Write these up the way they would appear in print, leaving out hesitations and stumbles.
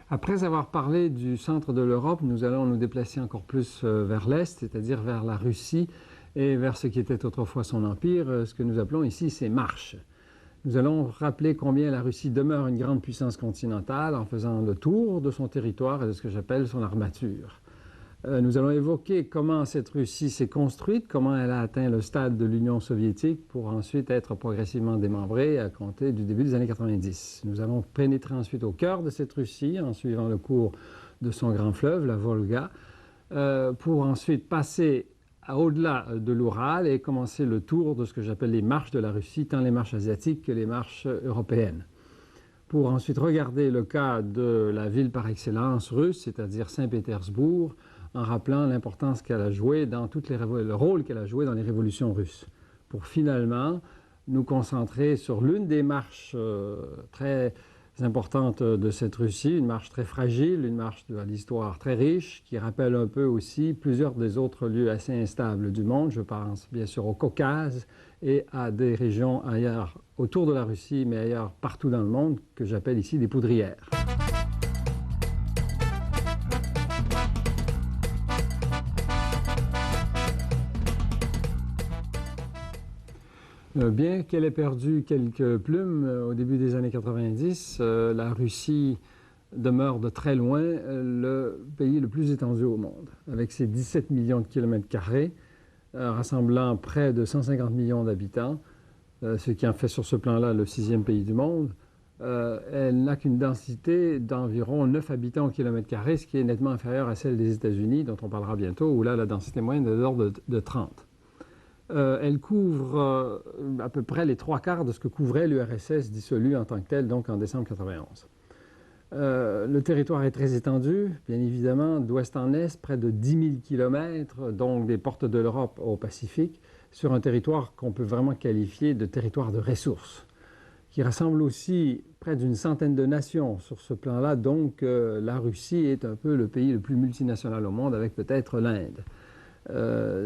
Après avoir parlé du centre de l'Europe, nous allons nous déplacer encore plus vers l'Est, c'est-à-dire vers la Russie et vers ce qui était autrefois son empire, ce que nous appelons ici ses marches. Nous allons rappeler combien la Russie demeure une grande puissance continentale en faisant le tour de son territoire et de ce que j'appelle son armature. Nous allons évoquer comment cette Russie s'est construite, comment elle a atteint le stade de l'Union soviétique pour ensuite être progressivement démembrée à compter du début des années 90. Nous allons pénétrer ensuite au cœur de cette Russie en suivant le cours de son grand fleuve, la Volga, pour ensuite passer au-delà de l'Oural et commencer le tour de ce que j'appelle les marches de la Russie, tant les marches asiatiques que les marches européennes. Pour ensuite regarder le cas de la ville par excellence russe, c'est-à-dire Saint-Pétersbourg, en rappelant l'importance qu'elle a joué dans le rôle qu'elle a joué dans les révolutions russes, pour finalement nous concentrer sur l'une des marches très importantes de cette Russie, une marche très fragile, une marche de l'histoire très riche, qui rappelle un peu aussi plusieurs des autres lieux assez instables du monde. Je pense bien sûr au Caucase et à des régions ailleurs autour de la Russie, mais ailleurs partout dans le monde, que j'appelle ici des poudrières. Bien qu'elle ait perdu quelques plumes au début des années 90, la Russie demeure de très loin le pays le plus étendu au monde, avec ses 17 millions de kilomètres carrés, rassemblant près de 150 millions d'habitants, ce qui en fait sur ce plan-là le 6e pays du monde. Elle n'a qu'une densité d'environ 9 habitants au kilomètre carré, ce qui est nettement inférieur à celle des États-Unis, dont on parlera bientôt, où là la densité moyenne est de l'ordre de 30. Elle couvre à peu près les 3/4 de ce que couvrait l'URSS dissolue en tant que tel, donc en décembre 1991. Le territoire est très étendu, bien évidemment, d'ouest en est, près de 10 000 km, donc des portes de l'Europe au Pacifique, sur un territoire qu'on peut vraiment qualifier de territoire de ressources, qui rassemble aussi près d'une centaine de nations sur ce plan-là. Donc la Russie est un peu le pays le plus multinational au monde, avec peut-être l'Inde.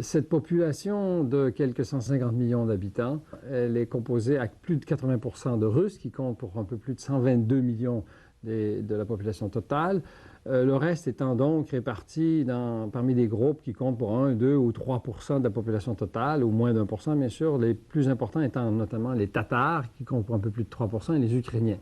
Cette population de quelques 150 millions d'habitants, elle est composée à plus de 80% de Russes, qui comptent pour un peu plus de 122 millions de la population totale. Le reste étant donc réparti parmi des groupes qui comptent pour 1, 2 ou 3% de la population totale, ou moins d'1%, bien sûr, les plus importants étant notamment les Tatars, qui comptent pour un peu plus de 3%, et les Ukrainiens.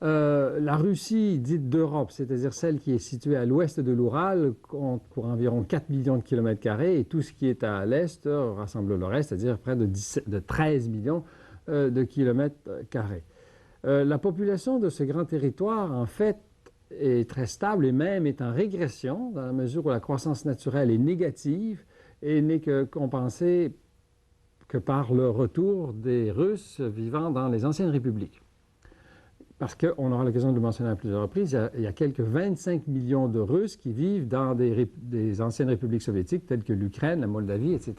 La Russie dite d'Europe, c'est-à-dire celle qui est située à l'ouest de l'Oural, compte pour environ 4 millions de kilomètres carrés, et tout ce qui est à l'est rassemble le reste, c'est-à-dire près de 13 millions de kilomètres carrés. La population de ce grand territoire, en fait, est très stable et même est en régression, dans la mesure où la croissance naturelle est négative et n'est compensée que par le retour des Russes vivant dans les anciennes républiques. Parce qu'on aura l'occasion de le mentionner à plusieurs reprises, il y a quelques 25 millions de Russes qui vivent dans des anciennes républiques soviétiques telles que l'Ukraine, la Moldavie, etc.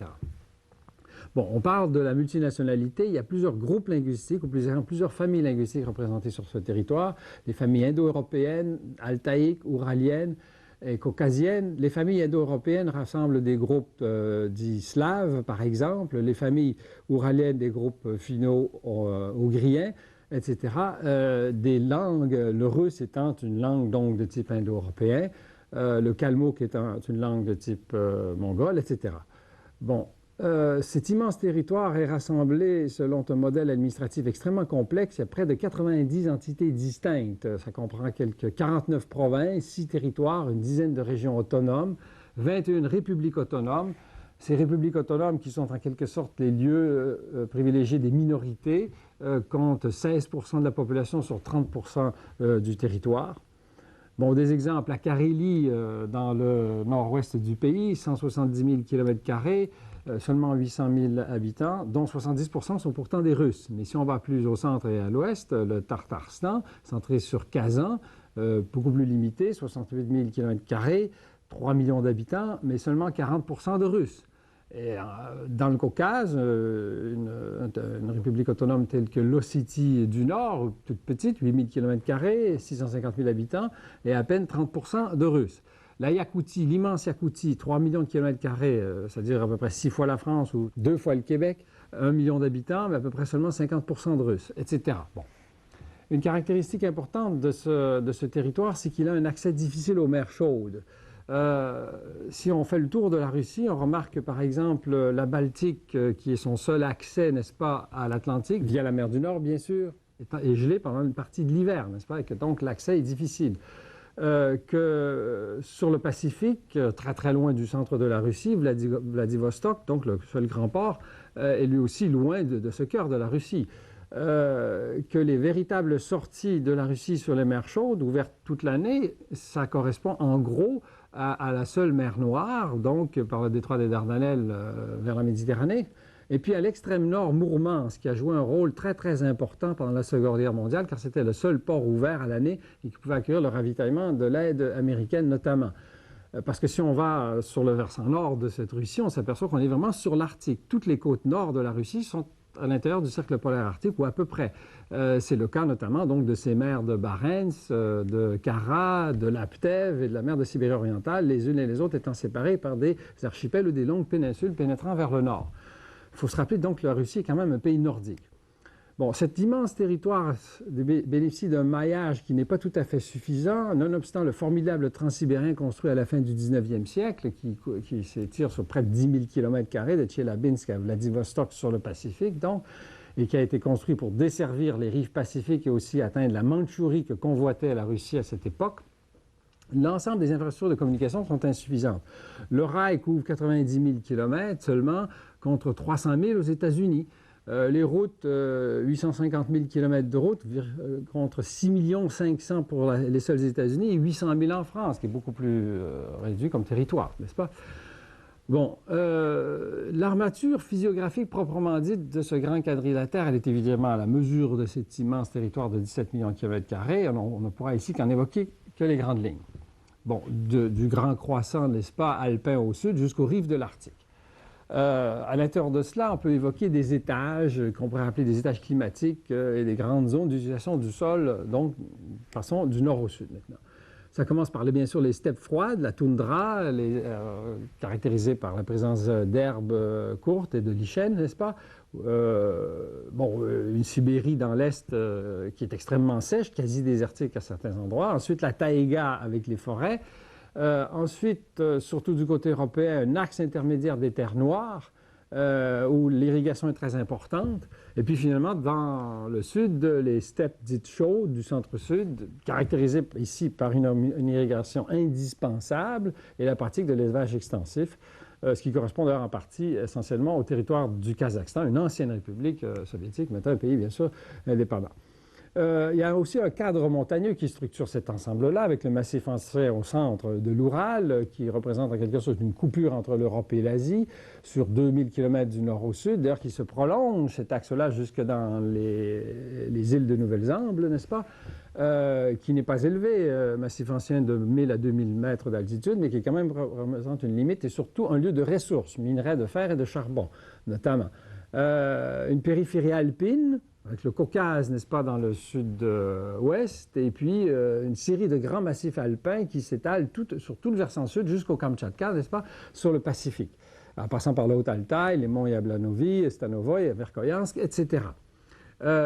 Bon, on parle de la multinationalité. Il y a plusieurs groupes linguistiques, ou plusieurs familles linguistiques représentées sur ce territoire. Les familles indo-européennes, altaïques, ouraliennes et caucasiennes. Les familles indo-européennes rassemblent des groupes dits slaves, par exemple. Les familles ouraliennes, des groupes finno-ougriens, etc. Des langues, le russe étant une langue donc de type indo-européen, le kalmouk étant une langue de type mongol, etc. Bon, cet immense territoire est rassemblé selon un modèle administratif extrêmement complexe. Il y a près de 90 entités distinctes. Ça comprend quelques 49 provinces, 6 territoires, une dizaine de régions autonomes, 21 républiques autonomes. Ces républiques autonomes, qui sont en quelque sorte les lieux privilégiés des minorités, comptent 16% de la population sur 30% du territoire. Bon, des exemples, la Carélie, dans le nord-ouest du pays, 170 000 km², seulement 800 000 habitants, dont 70% sont pourtant des Russes. Mais si on va plus au centre et à l'ouest, le Tartarstan, centré sur Kazan, beaucoup plus limité, 68 000 km², 3 millions d'habitants, mais seulement 40% de Russes. Et dans le Caucase, une république autonome telle que l'Ossétie du Nord, toute petite, 8 000 km², 650 000 habitants, et à peine 30% de Russes. La Yakoutie, l'immense Yakoutie, 3 millions de km², c'est-à-dire à peu près 6 fois la France ou 2 fois le Québec, 1 million d'habitants, mais à peu près seulement 50% de Russes, etc. Bon. Une caractéristique importante de ce territoire, c'est qu'il a un accès difficile aux mers chaudes. Si on fait le tour de la Russie, on remarque que, par exemple, la Baltique, qui est son seul accès, n'est-ce pas, à l'Atlantique, via la mer du Nord, bien sûr, est gelée pendant une partie de l'hiver, n'est-ce pas, et que donc l'accès est difficile. Que sur le Pacifique, très très loin du centre de la Russie, Vladivostok, donc le seul grand port, est lui aussi loin de ce cœur de la Russie. Que les véritables sorties de la Russie sur les mers chaudes, ouvertes toute l'année, ça correspond en gros à la seule mer Noire, donc par le détroit des Dardanelles vers la Méditerranée. Et puis à l'extrême nord, Mourmansk, qui a joué un rôle très très important pendant la Seconde Guerre mondiale, car c'était le seul port ouvert à l'année et qui pouvait accueillir le ravitaillement de l'aide américaine notamment. Parce que si on va sur le versant nord de cette Russie, on s'aperçoit qu'on est vraiment sur l'Arctique. Toutes les côtes nord de la Russie sont à l'intérieur du cercle polaire arctique, ou à peu près. C'est le cas notamment donc, de ces mers de Barents, de Kara, de Laptev et de la mer de Sibérie orientale, les unes et les autres étant séparées par des archipels ou des longues péninsules pénétrant vers le nord. Il faut se rappeler donc que la Russie est quand même un pays nordique. Bon, cet immense territoire bénéficie d'un maillage qui n'est pas tout à fait suffisant, nonobstant le formidable transsibérien construit à la fin du 19e siècle, qui s'étire sur près de 10 000 km² de Tcheliabinsk à Vladivostok sur le Pacifique, donc, et qui a été construit pour desservir les rives pacifiques et aussi atteindre la Mandchourie que convoitait la Russie à cette époque. L'ensemble des infrastructures de communication sont insuffisantes. Le rail couvre 90 000 km seulement, contre 300 000 aux États-Unis. Les routes, 850 000 km de routes contre 6 500 000 pour les seuls États-Unis et 800 000 en France, qui est beaucoup plus réduit comme territoire, n'est-ce pas? Bon, l'armature physiographique proprement dite de ce grand quadrilatère, elle est évidemment à la mesure de cet immense territoire de 17 millions de km². On ne pourra ici qu'en évoquer que les grandes lignes. Bon, du grand croissant, n'est-ce pas, alpin au sud jusqu'aux rives de l'Arctique. À l'intérieur de cela, on peut évoquer des étages qu'on pourrait appeler des étages climatiques et des grandes zones d'utilisation du sol, donc de façon du nord au sud maintenant. Ça commence par, bien sûr, les steppes froides, la toundra, caractérisée par la présence d'herbes courtes et de lichens, n'est-ce pas? Une Sibérie dans l'est qui est extrêmement sèche, quasi désertique à certains endroits. Ensuite, la taïga avec les forêts. Ensuite, surtout du côté européen, un axe intermédiaire des terres noires, où l'irrigation est très importante. Et puis finalement, dans le sud, les steppes dites chaudes du centre-sud, caractérisées ici par une irrigation indispensable et la pratique de l'élevage extensif, ce qui correspond d'ailleurs en partie essentiellement au territoire du Kazakhstan, une ancienne république soviétique, maintenant un pays bien sûr indépendant. Il y a aussi un cadre montagneux qui structure cet ensemble-là, avec le massif ancien au centre de l'Oural, qui représente en quelque sorte une coupure entre l'Europe et l'Asie, sur 2000 km du nord au sud, d'ailleurs qui se prolonge, cet axe-là, jusque dans les îles de Nouvelle-Zélande, n'est-ce pas, qui n'est pas élevé, massif ancien de 1000 à 2000 mètres d'altitude, mais qui quand même représente une limite et surtout un lieu de ressources, minerais de fer et de charbon, notamment. Une périphérie alpine, avec le Caucase, n'est-ce pas, dans le sud-ouest, et puis une série de grands massifs alpins qui s'étalent sur tout le versant sud jusqu'au Kamtchatka, n'est-ce pas, sur le Pacifique, en passant par le Haut-Altaï, les monts Yablanovi, Stanovoï, Verkhoyansk, etc.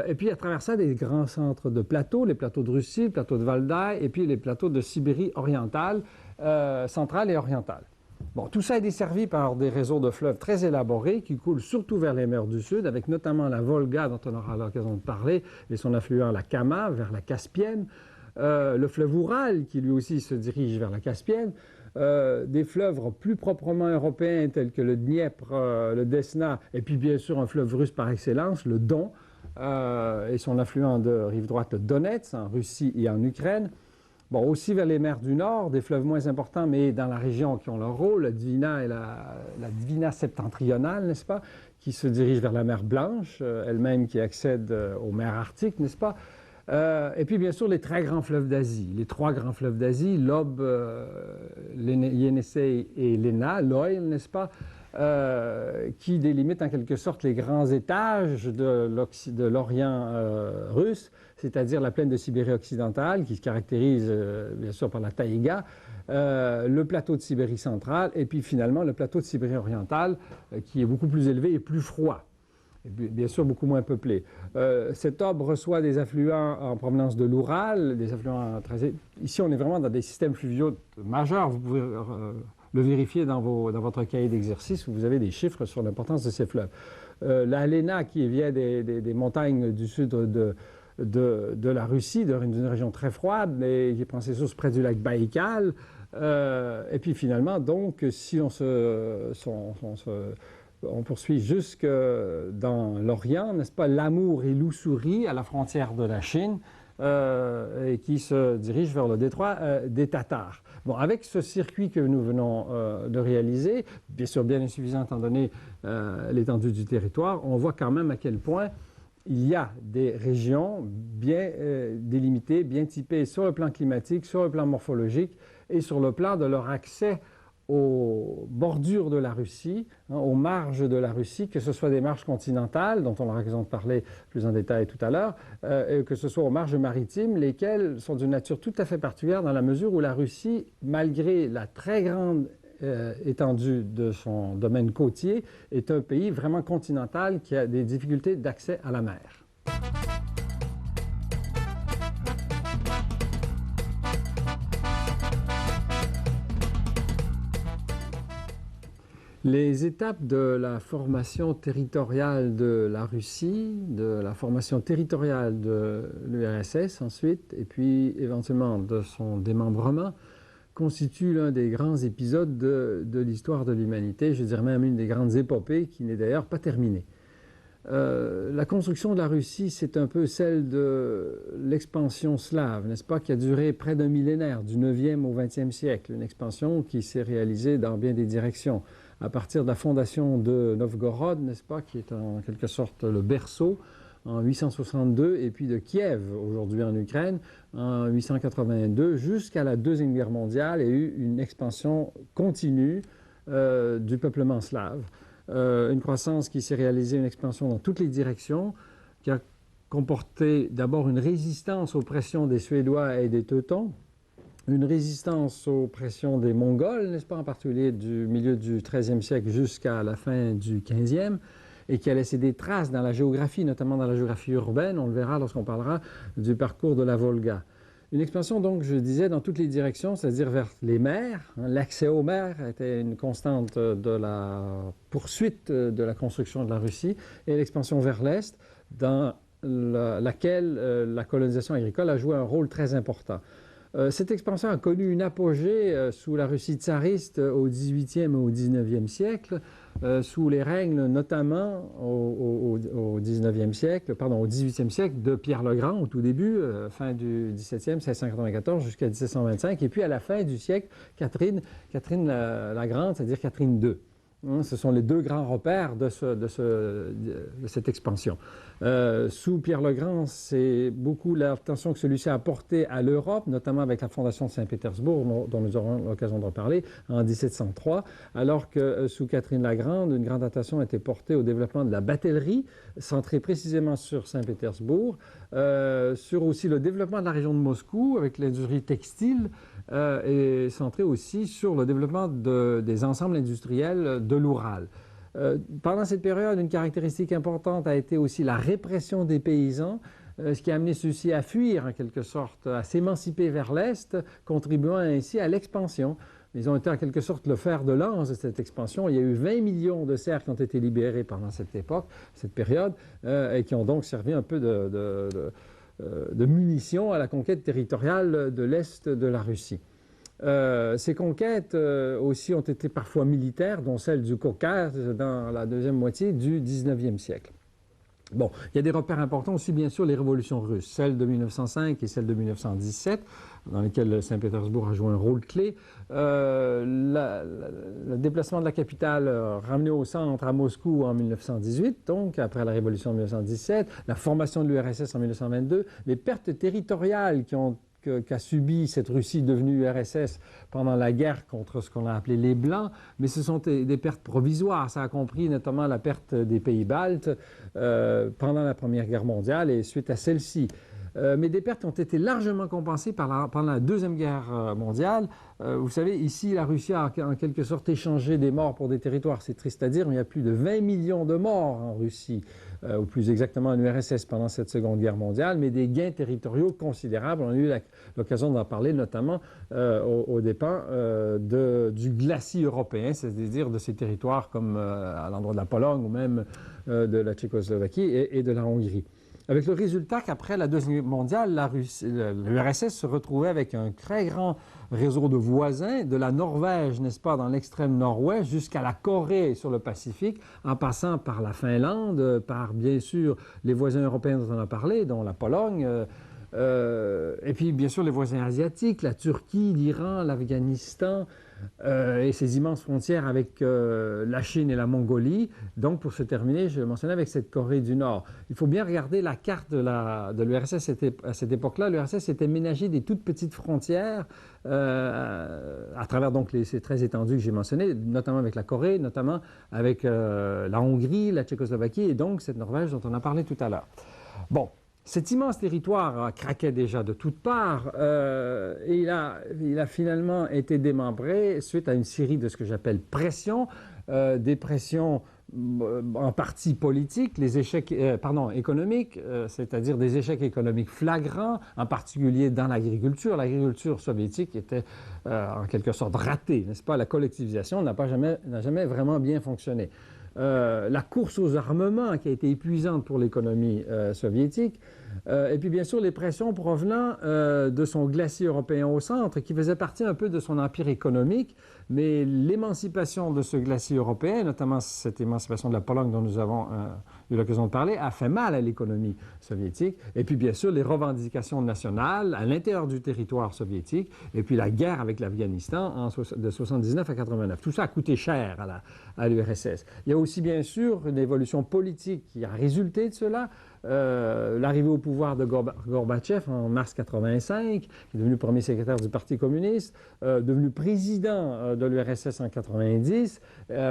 Et puis à travers ça, des grands centres de plateaux, les plateaux de Russie, le plateau de Valdai, et puis les plateaux de Sibérie orientale, centrale et orientale. Bon, tout ça est desservi par des réseaux de fleuves très élaborés qui coulent surtout vers les mers du Sud, avec notamment la Volga, dont on aura l'occasion de parler, et son affluent, la Kama, vers la Caspienne, le fleuve Oural, qui lui aussi se dirige vers la Caspienne, des fleuves plus proprement européens tels que le Dniepr, le Desna, et puis bien sûr un fleuve russe par excellence, le Don, et son affluent de rive droite, le Donets, en Russie et en Ukraine. Bon, aussi vers les mers du Nord, des fleuves moins importants, mais dans la région qui ont leur rôle, la Dvina et la Dvina septentrionale, n'est-ce pas, qui se dirigent vers la mer Blanche, elle-même qui accède aux mers arctiques, n'est-ce pas? Et puis, bien sûr, les très grands fleuves d'Asie, les trois grands fleuves d'Asie, l'Ob, l'Yenisei et l'Ena, l'Oil, n'est-ce pas, qui délimitent en quelque sorte les grands étages de l'Orient russe, c'est-à-dire la plaine de Sibérie occidentale, qui se caractérise bien sûr par la taïga, le plateau de Sibérie centrale, et puis finalement le plateau de Sibérie orientale, qui est beaucoup plus élevé et plus froid. et bien sûr beaucoup moins peuplée. Cet Ob reçoit des affluents en provenance de l'Oural, des affluents très... Ici, on est vraiment dans des systèmes fluviaux majeurs. Vous pouvez le vérifier dans votre cahier d'exercice où vous avez des chiffres sur l'importance de ces fleuves. La Lena, qui vient des montagnes du sud de la Russie, d'une région très froide, mais qui prend ses sources près du lac Baïkal. Et puis finalement, donc, si on poursuit jusque dans l'Orient, n'est-ce pas, l'Amour et l'Ussuri, à la frontière de la Chine, et qui se dirige vers le détroit des Tatars. Bon, avec ce circuit que nous venons de réaliser, bien sûr bien insuffisant étant donné l'étendue du territoire, on voit quand même à quel point il y a des régions bien délimitées, bien typées sur le plan climatique, sur le plan morphologique et sur le plan de leur accès aux bordures de la Russie, aux marges de la Russie, que ce soit des marges continentales, dont on aura l'occasion de parler plus en détail tout à l'heure, et que ce soit aux marges maritimes, lesquelles sont d'une nature tout à fait particulière dans la mesure où la Russie, malgré la très grande étendue de son domaine côtier, est un pays vraiment continental qui a des difficultés d'accès à la mer. Les étapes de la formation territoriale de la Russie, de la formation territoriale de l'URSS ensuite, et puis éventuellement de son démembrement, constituent l'un des grands épisodes de l'histoire de l'humanité, je dirais même une des grandes épopées qui n'est d'ailleurs pas terminée. La construction de la Russie, c'est un peu celle de l'expansion slave, n'est-ce pas, qui a duré près d'un millénaire, du 9e au 20e siècle, une expansion qui s'est réalisée dans bien des directions. À partir de la fondation de Novgorod, n'est-ce pas, qui est en quelque sorte le berceau, en 862, et puis de Kiev, aujourd'hui en Ukraine, en 882, jusqu'à la Deuxième Guerre mondiale, il y a eu une expansion continue du peuplement slave. Une croissance qui s'est réalisée, une expansion dans toutes les directions, qui a comporté d'abord une résistance aux pressions des Suédois et des Teutons, une résistance aux pressions des Mongols, n'est-ce pas, en particulier du milieu du XIIIe siècle jusqu'à la fin du XVe, et qui a laissé des traces dans la géographie, notamment dans la géographie urbaine, on le verra lorsqu'on parlera du parcours de la Volga. Une expansion, donc, je disais, dans toutes les directions, c'est-à-dire vers les mers. L'accès aux mers était une constante de la poursuite de la construction de la Russie, et l'expansion vers l'Est, dans laquelle la colonisation agricole a joué un rôle très important. Cette expansion a connu une apogée sous la Russie tsariste au XVIIIe et au XIXe siècle, sous les règnes notamment au XIXe siècle, pardon, au XVIIIe siècle de Pierre le Grand au tout début, fin du XVIIe, 1694 jusqu'à 1725, et puis à la fin du siècle, Catherine la Grande, c'est-à-dire Catherine II. Ce sont les deux grands repères de cette expansion. Sous Pierre le Grand, c'est beaucoup l'attention que celui-ci a portée à l'Europe, notamment avec la fondation de Saint-Pétersbourg, dont nous aurons l'occasion de reparler, en 1703, alors que sous Catherine la Grande, une grande attention a été portée au développement de la batellerie, centrée précisément sur Saint-Pétersbourg, sur aussi le développement de la région de Moscou, avec l'industrie textile, et centrée aussi sur le développement des ensembles industriels de l'Oural. Pendant cette période, une caractéristique importante a été aussi la répression des paysans, ce qui a amené ceux-ci à fuir en quelque sorte, à s'émanciper vers l'Est, contribuant ainsi à l'expansion. Ils ont été en quelque sorte le fer de lance de cette expansion. Il y a eu 20 millions de serfs qui ont été libérés pendant cette époque, cette période, et qui ont donc servi un peu de munitions à la conquête territoriale de l'Est de la Russie. Ces conquêtes aussi ont été parfois militaires, dont celle du Caucase dans la deuxième moitié du XIXe siècle. Bon, il y a des repères importants aussi, bien sûr, les révolutions russes, celle de 1905 et celle de 1917, dans lesquelles Saint-Pétersbourg a joué un rôle clé. Le déplacement de la capitale ramené au centre à Moscou en 1918, donc après la révolution de 1917, la formation de l'URSS en 1922, les pertes territoriales qu'a subi cette Russie devenue URSS pendant la guerre contre ce qu'on a appelé les Blancs, mais ce sont des pertes provisoires. Ça a compris notamment la perte des pays baltes pendant la Première Guerre mondiale et suite à celle-ci. mais des pertes ont été largement compensées pendant la Deuxième Guerre mondiale. Vous savez, ici, la Russie a en quelque sorte échangé des morts pour des territoires. C'est triste à dire, mais il y a plus de 20 millions de morts en Russie, ou plus exactement en URSS pendant cette Seconde Guerre mondiale, mais des gains territoriaux considérables. On a eu l'occasion d'en parler notamment aux dépens du glacis européen, c'est-à-dire de ces territoires comme à l'endroit de la Pologne ou même de la Tchécoslovaquie et de la Hongrie. Avec le résultat qu'après la Deuxième Guerre mondiale, l'URSS se retrouvait avec un très grand réseau de voisins, de la Norvège, n'est-ce pas, dans l'extrême nord-ouest, jusqu'à la Corée sur le Pacifique, en passant par la Finlande, par bien sûr les voisins européens dont on a parlé, dont la Pologne, et puis bien sûr les voisins asiatiques, la Turquie, l'Iran, l'Afghanistan, et ces immenses frontières avec la Chine et la Mongolie. Donc, pour se terminer, je mentionnais avec cette Corée du Nord. Il faut bien regarder la carte de l'URSS à cette époque-là. L'URSS s'était ménagé des toutes petites frontières à travers donc ces très étendues que j'ai mentionnées, notamment avec la Corée, notamment avec la Hongrie, la Tchécoslovaquie et donc cette Norvège dont on a parlé tout à l'heure. Bon. Cet immense territoire craquait déjà de toutes parts et il a finalement été démembré suite à une série de ce que j'appelle pressions, des pressions en partie politiques, les échecs économiques, c'est-à-dire des échecs économiques flagrants, en particulier dans l'agriculture. L'agriculture soviétique était en quelque sorte ratée, n'est-ce pas? La collectivisation n'a jamais vraiment bien fonctionné. La course aux armements qui a été épuisante pour l'économie soviétique, et puis bien sûr les pressions provenant de son glacis européen au centre qui faisait partie un peu de son empire économique, mais l'émancipation de ce glacis européen, notamment cette émancipation de la Pologne dont nous avons eu l'occasion de parler, a fait mal à l'économie soviétique, et puis bien sûr les revendications nationales à l'intérieur du territoire soviétique, et puis la guerre avec l'Afghanistan de 79 à 89. Tout ça a coûté cher à l'URSS. Il y a aussi bien sûr une évolution politique qui a résulté de cela. L'arrivée au pouvoir de Gorbatchev en mars 85, qui est devenu premier secrétaire du Parti communiste, devenu président de l'URSS en 90,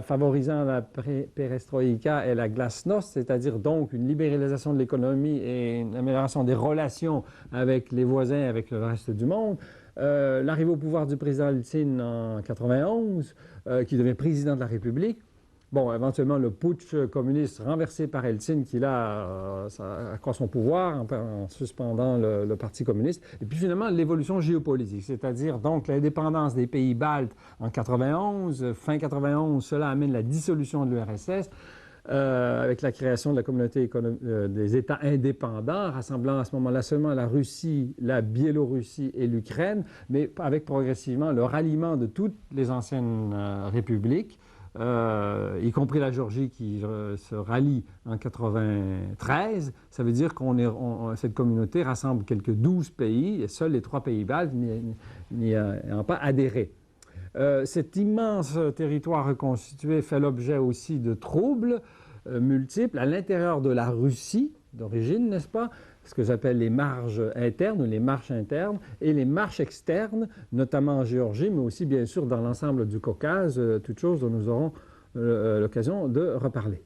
favorisant la perestroïka et la glasnost, c'est-à-dire donc une libéralisation de l'économie et une amélioration des relations avec les voisins, avec le reste du monde. L'arrivée au pouvoir du président Eltsine en 91, qui devient président de la République. Bon, éventuellement, le putsch communiste renversé par Eltsine qui, là, accroît son pouvoir en suspendant le Parti communiste. Et puis, finalement, l'évolution géopolitique, c'est-à-dire, donc, l'indépendance des pays baltes en 91. Fin 91, cela amène la dissolution de l'URSS avec la création de la communauté des États indépendants, rassemblant à ce moment-là seulement la Russie, la Biélorussie et l'Ukraine, mais avec progressivement le ralliement de toutes les anciennes républiques, y compris la Géorgie qui se rallie en 93. Ça veut dire cette communauté rassemble quelques 12 pays, et seuls les 3 pays baltes n'y ont pas adhéré. Cet immense territoire reconstitué fait l'objet aussi de troubles multiples à l'intérieur de la Russie d'origine, n'est-ce pas? Ce que j'appelle les marges internes ou les marches internes et les marches externes, notamment en Géorgie, mais aussi bien sûr dans l'ensemble du Caucase, toutes choses dont nous aurons l'occasion de reparler.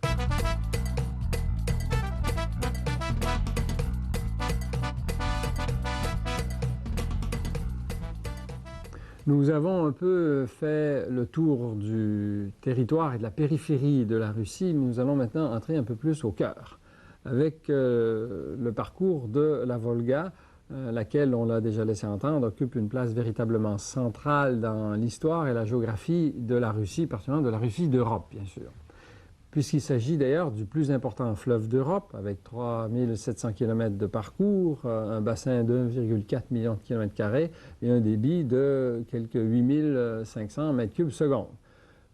Nous avons un peu fait le tour du territoire et de la périphérie de la Russie. Nous allons maintenant entrer un peu plus au cœur, avec le parcours de la Volga, laquelle, on l'a déjà laissé entendre, occupe une place véritablement centrale dans l'histoire et la géographie de la Russie, particulièrement de la Russie d'Europe, bien sûr. Puisqu'il s'agit d'ailleurs du plus important fleuve d'Europe, avec 3700 km de parcours, un bassin de 1,4 million de km² et un débit de quelques 8500 m3 seconde.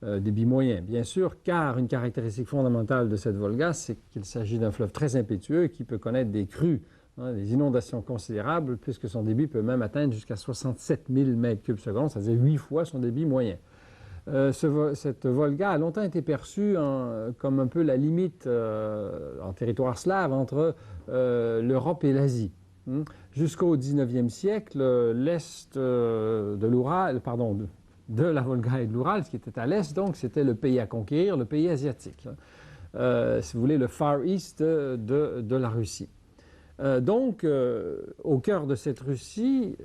Débit moyen, bien sûr, car une caractéristique fondamentale de cette Volga, c'est qu'il s'agit d'un fleuve très impétueux qui peut connaître des crues, des inondations considérables, puisque son débit peut même atteindre jusqu'à 67 000 m3 seconde, c'est-à-dire 8 fois son débit moyen. Cette Volga a longtemps été perçue comme un peu la limite en territoire slave entre l'Europe et l'Asie. Jusqu'au 19e siècle, l'est de l'Oural, de la Volga et de l'Oural, ce qui était à l'est, donc c'était le pays à conquérir, le pays asiatique. Si vous voulez, le Far East de la Russie. Au cœur de cette Russie,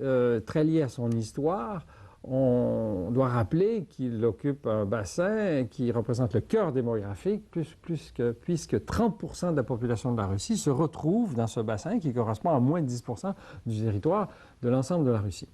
très liée à son histoire, on doit rappeler qu'il occupe un bassin qui représente le cœur démographique, puisque 30% de la population de la Russie se retrouve dans ce bassin qui correspond à moins de 10% du territoire de l'ensemble de la Russie.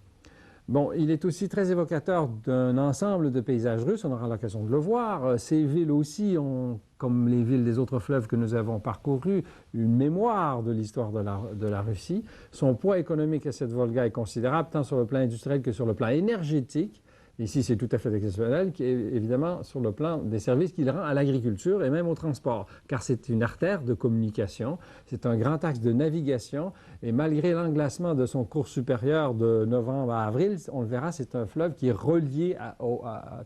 Bon, il est aussi très évocateur d'un ensemble de paysages russes, on aura l'occasion de le voir. Ces villes aussi ont, comme les villes des autres fleuves que nous avons parcourus, une mémoire de l'histoire de la Russie. Son poids économique à cette Volga est considérable, tant sur le plan industriel que sur le plan énergétique. Ici, c'est tout à fait exceptionnel, qui est évidemment sur le plan des services qu'il rend à l'agriculture et même au transport, car c'est une artère de communication, c'est un grand axe de navigation, et malgré l'englacement de son cours supérieur de novembre à avril, on le verra, c'est un fleuve qui est relié à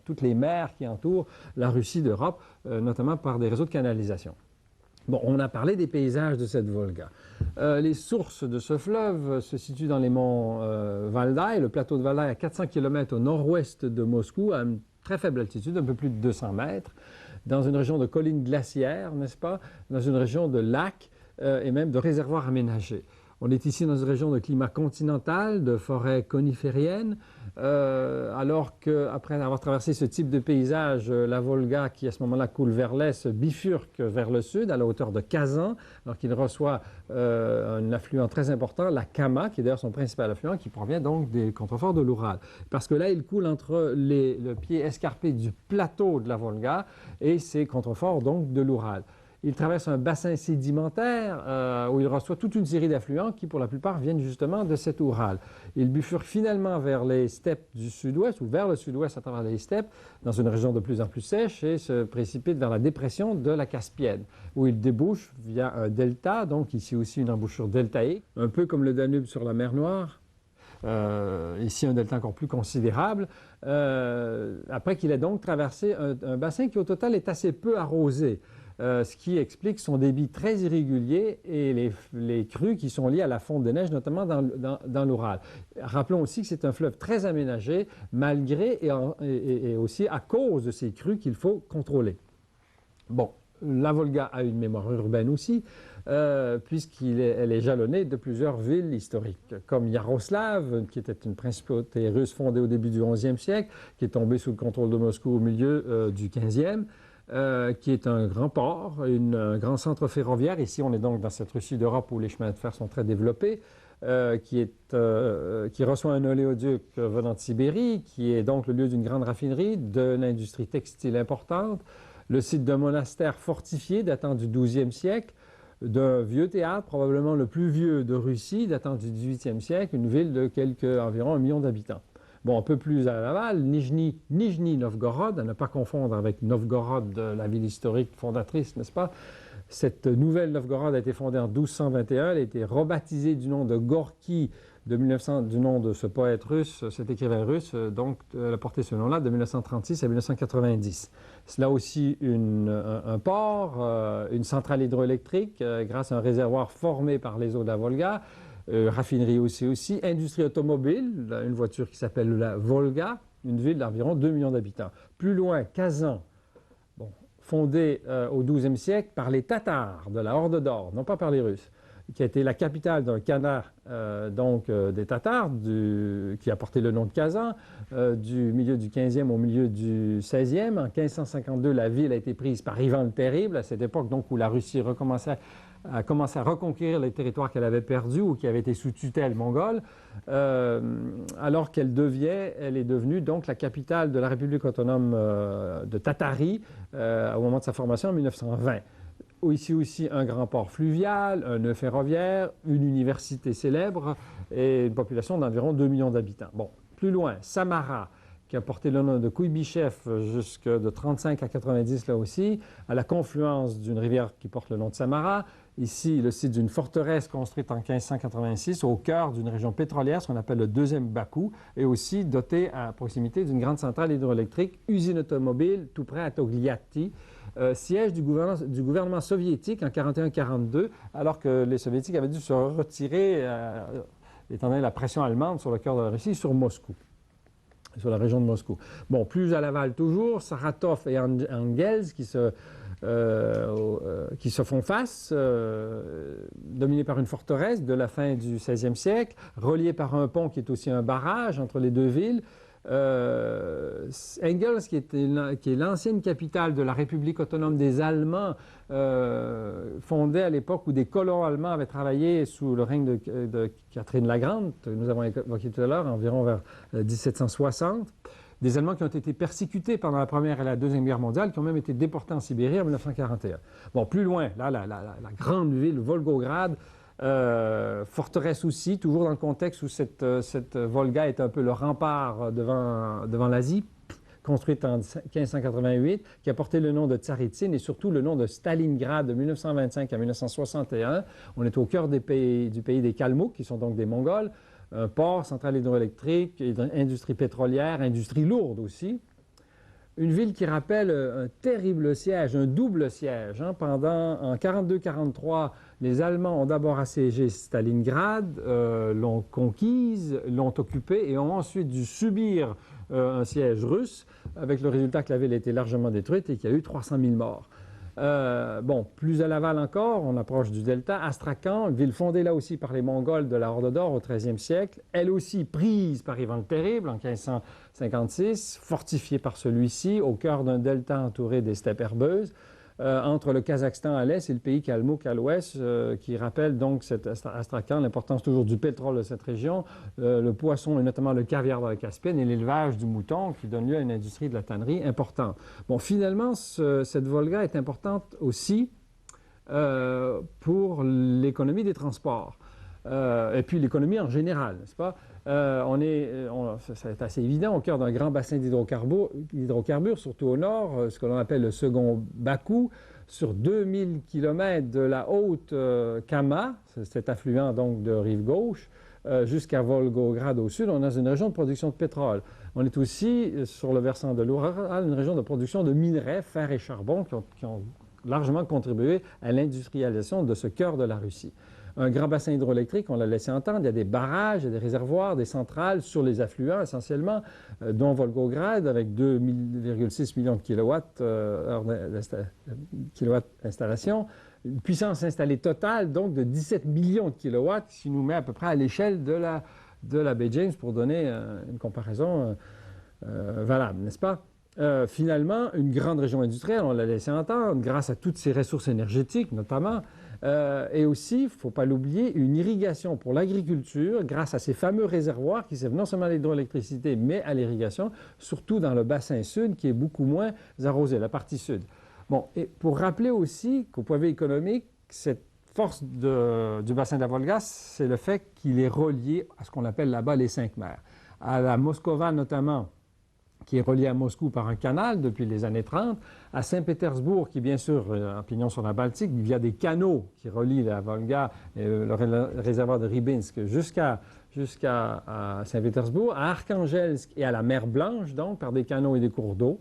toutes les mers qui entourent la Russie d'Europe, notamment par des réseaux de canalisation. Bon, on a parlé des paysages de cette Volga. Les sources de ce fleuve se situent dans les monts Valdai, le plateau de Valdai à 400 km au nord-ouest de Moscou, à une très faible altitude, un peu plus de 200 mètres, dans une région de collines glaciaires, n'est-ce pas, dans une région de lacs et même de réservoirs aménagés. On est ici dans une région de climat continental, de forêt coniférienne, alors qu'après avoir traversé ce type de paysage, la Volga, qui à ce moment-là coule vers l'est, bifurque vers le sud, à la hauteur de Kazan, alors qu'il reçoit un affluent très important, la Kama, qui est d'ailleurs son principal affluent, qui provient donc des contreforts de l'Oural. Parce que là, il coule entre le pied escarpé du plateau de la Volga et ces contreforts donc de l'Oural. Il traverse un bassin sédimentaire où il reçoit toute une série d'affluents qui, pour la plupart, viennent justement de cet Oural. Il bifurque finalement vers les steppes du sud-ouest ou vers le sud-ouest à travers les steppes, dans une région de plus en plus sèche, et se précipite vers la dépression de la Caspienne, où il débouche via un delta, donc ici aussi une embouchure deltaïque, un peu comme le Danube sur la mer Noire. Ici un delta encore plus considérable, après qu'il ait donc traversé un bassin qui au total est assez peu arrosé. Ce qui explique son débit très irrégulier et les crues qui sont liées à la fonte des neiges, notamment dans l'Oural. Rappelons aussi que c'est un fleuve très aménagé, malgré et aussi à cause de ces crues qu'il faut contrôler. Bon, la Volga a une mémoire urbaine aussi, puisqu'elle est jalonnée de plusieurs villes historiques, comme Yaroslav, qui était une principauté russe fondée au début du XIe siècle, qui est tombée sous le contrôle de Moscou au milieu du XVe. Qui est un grand port, un grand centre ferroviaire. Ici, on est donc dans cette Russie d'Europe où les chemins de fer sont très développés, qui reçoit un oléoduc venant de Sibérie, qui est donc le lieu d'une grande raffinerie, d'une industrie textile importante, le site d'un monastère fortifié datant du XIIe siècle, d'un vieux théâtre, probablement le plus vieux de Russie, datant du XVIIIe siècle, une ville de environ 1 million d'habitants. Bon, un peu plus à l'aval, Nijni Novgorod, à ne pas confondre avec Novgorod, la ville historique fondatrice, n'est-ce pas? Cette nouvelle Novgorod a été fondée en 1221, elle a été rebaptisée du nom de Gorky, du nom de ce poète russe, cet écrivain russe, donc elle a porté ce nom-là de 1936 à 1990. Là aussi un port, une centrale hydroélectrique grâce à un réservoir formé par les eaux de la Volga, raffinerie aussi, industrie automobile, une voiture qui s'appelle la Volga, une ville d'environ 2 millions d'habitants. Plus loin, Kazan, fondée au XIIe siècle par les Tatars de la Horde d'Or, non pas par les Russes, qui a été la capitale d'un khanat des Tatars, qui a porté le nom de Kazan, du milieu du 15e au milieu du 16e. En 1552, la ville a été prise par Ivan le Terrible, à cette époque donc où la Russie a commencé à reconquérir les territoires qu'elle avait perdus ou qui avaient été sous tutelle mongole, alors elle est devenue donc la capitale de la République autonome de Tatarie au moment de sa formation en 1920. Ici aussi un grand port fluvial, un nœud ferroviaire, une université célèbre et une population d'environ 2 millions d'habitants. Bon, plus loin, Samara, qui a porté le nom de Kouibychev jusque de 35 à 90 là aussi, à la confluence d'une rivière qui porte le nom de Samara. Ici, le site d'une forteresse construite en 1586 au cœur d'une région pétrolière, ce qu'on appelle le deuxième Bakou, et aussi doté à proximité d'une grande centrale hydroélectrique, usine automobile, tout près à Togliatti, siège du gouvernement soviétique en 1941-1942, alors que les soviétiques avaient dû se retirer, étant donné la pression allemande sur le cœur de la Russie, sur Moscou. sur la région de Moscou. Bon, plus à l'aval toujours, Saratov et Engels qui se font face, dominés par une forteresse de la fin du XVIe siècle, reliés par un pont qui est aussi un barrage entre les deux villes. Engels, qui est l'ancienne capitale de la République autonome des Allemands, fondée à l'époque où des colons allemands avaient travaillé sous le règne de Catherine la Grande, que nous avons évoqué tout à l'heure, environ vers 1760. Des Allemands qui ont été persécutés pendant la Première et la Deuxième Guerre mondiale, qui ont même été déportés en Sibérie en 1941. Bon, plus loin, là, la grande ville, Volgograd, forteresse aussi, toujours dans le contexte où cette Volga est un peu le rempart devant l'Asie, construite en 1588, qui a porté le nom de Tsaritsyne et surtout le nom de Stalingrad de 1925 à 1961. On est au cœur du pays des Kalmouks, qui sont donc des Mongols. Un port, centrale hydroélectrique, industrie pétrolière, industrie lourde aussi. Une ville qui rappelle un terrible siège, un double siège. En 1942-1943, les Allemands ont d'abord assiégé Stalingrad, l'ont conquise, l'ont occupée et ont ensuite dû subir un siège russe, avec le résultat que la ville a été largement détruite et qu'il y a eu 300 000 morts. Bon, plus à l'aval encore, on approche du delta, Astrakhan, une ville fondée là aussi par les Mongols de la Horde d'Or au XIIIe siècle, elle aussi prise par Ivan le Terrible en 1556, fortifiée par celui-ci, au cœur d'un delta entouré des steppes herbeuses, entre le Kazakhstan à l'est et le pays kalmouk à l'ouest, qui rappelle donc cet Astrakhan, l'importance toujours du pétrole de cette région, le poisson et notamment le caviar dans la Caspienne et l'élevage du mouton qui donne lieu à une industrie de la tannerie importante. Bon, finalement, cette Volga est importante aussi pour l'économie des transports. Et puis l'économie en général, n'est-ce pas? C'est assez évident, au cœur d'un grand bassin d'hydrocarbures, surtout au nord, ce que l'on appelle le second Bakou, sur 2000 km de la haute Kama, cet affluent donc de rive gauche, jusqu'à Volgograd au sud, on est dans une région de production de pétrole. On est aussi, sur le versant de l'Oural, une région de production de minerais, fer et charbon, qui ont largement contribué à l'industrialisation de ce cœur de la Russie. Un grand bassin hydroélectrique, on l'a laissé entendre, il y a des barrages, il y a des réservoirs, des centrales sur les affluents essentiellement, dont Volgograd avec 2,6 millions de kilowatts d'installation. Une puissance installée totale donc de 17 millions de kilowatts, qui nous met à peu près à l'échelle de la baie James pour donner une comparaison valable, n'est-ce pas? Finalement, une grande région industrielle, on l'a laissé entendre, grâce à toutes ses ressources énergétiques notamment, et aussi, il ne faut pas l'oublier, une irrigation pour l'agriculture grâce à ces fameux réservoirs qui servent non seulement à l'hydroélectricité, mais à l'irrigation, surtout dans le bassin sud qui est beaucoup moins arrosé, la partie sud. Bon, et pour rappeler aussi qu'au point de vue économique, cette force du bassin de la Volga, c'est le fait qu'il est relié à ce qu'on appelle là-bas les cinq mers. À la Moskova notamment, qui est relié à Moscou par un canal depuis les années 30, à Saint-Pétersbourg, qui bien sûr en pignon sur la Baltique, via des canaux qui relient la Volga et le réservoir de Rybinsk jusqu'à Saint-Pétersbourg, à Arkhangelsk et à la mer Blanche, donc par des canaux et des cours d'eau,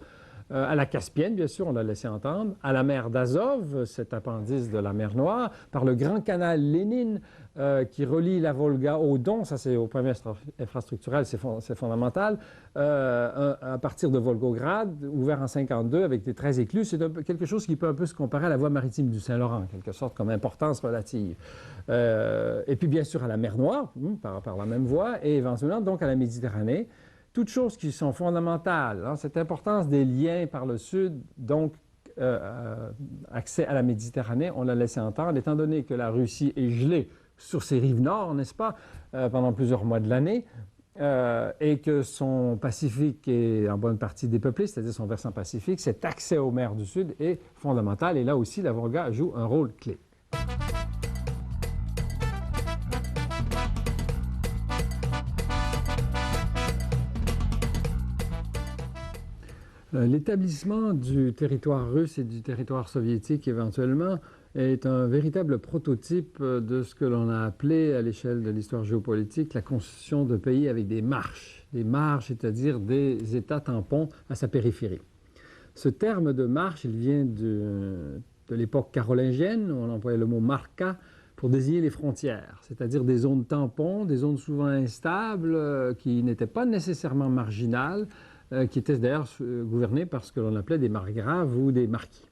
à la Caspienne, bien sûr, on l'a laissé entendre, à la mer d'Azov, cet appendice de la mer Noire, par le grand canal Lénine qui relie la Volga au Don, ça c'est au point de vue infrastructurel, c'est fondamental, à partir de Volgograd, ouvert en 1952 avec des 13 écluses, c'est quelque chose qui peut un peu se comparer à la voie maritime du Saint-Laurent, en quelque sorte, comme importance relative. Et puis bien sûr à la mer Noire, par la même voie, et éventuellement donc à la Méditerranée. Toutes choses qui sont fondamentales, hein, cette importance des liens par le sud, donc accès à la Méditerranée, on l'a laissé entendre, étant donné que la Russie est gelée sur ses rives nord, n'est-ce pas, pendant plusieurs mois de l'année, et que son Pacifique est en bonne partie dépeuplé, c'est-à-dire son versant pacifique, cet accès aux mers du sud est fondamental, et là aussi la Volga joue un rôle clé. L'établissement du territoire russe et du territoire soviétique éventuellement est un véritable prototype de ce que l'on a appelé à l'échelle de l'histoire géopolitique la constitution de pays avec des marches, c'est-à-dire des États tampons à sa périphérie. Ce terme de marche, il vient de l'époque carolingienne, où on employait le mot marca, pour désigner les frontières, c'est-à-dire des zones tampons, des zones souvent instables, qui n'étaient pas nécessairement marginales, qui étaient d'ailleurs gouvernées par ce que l'on appelait des margraves ou des marquis.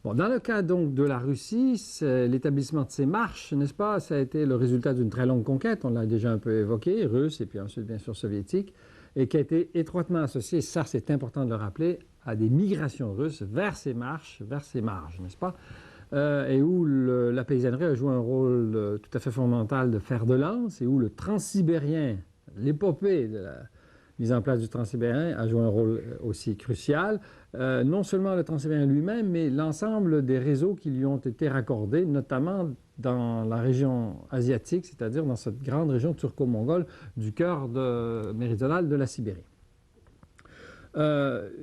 Bon, dans le cas donc de la Russie, l'établissement de ces marches, n'est-ce pas, ça a été le résultat d'une très longue conquête, on l'a déjà un peu évoqué, russe et puis ensuite bien sûr soviétique, et qui a été étroitement associée, ça c'est important de le rappeler, à des migrations russes vers ces marches, vers ces marges, n'est-ce pas, et où la paysannerie a joué un rôle tout à fait fondamental de fer de lance, et où le transsibérien, l'épopée de la mise en place du transsibérien a joué un rôle aussi crucial. Non seulement le transsibérien lui-même, mais l'ensemble des réseaux qui lui ont été raccordés, notamment dans la région asiatique, c'est-à-dire dans cette grande région turco-mongole du cœur méridional de la Sibérie.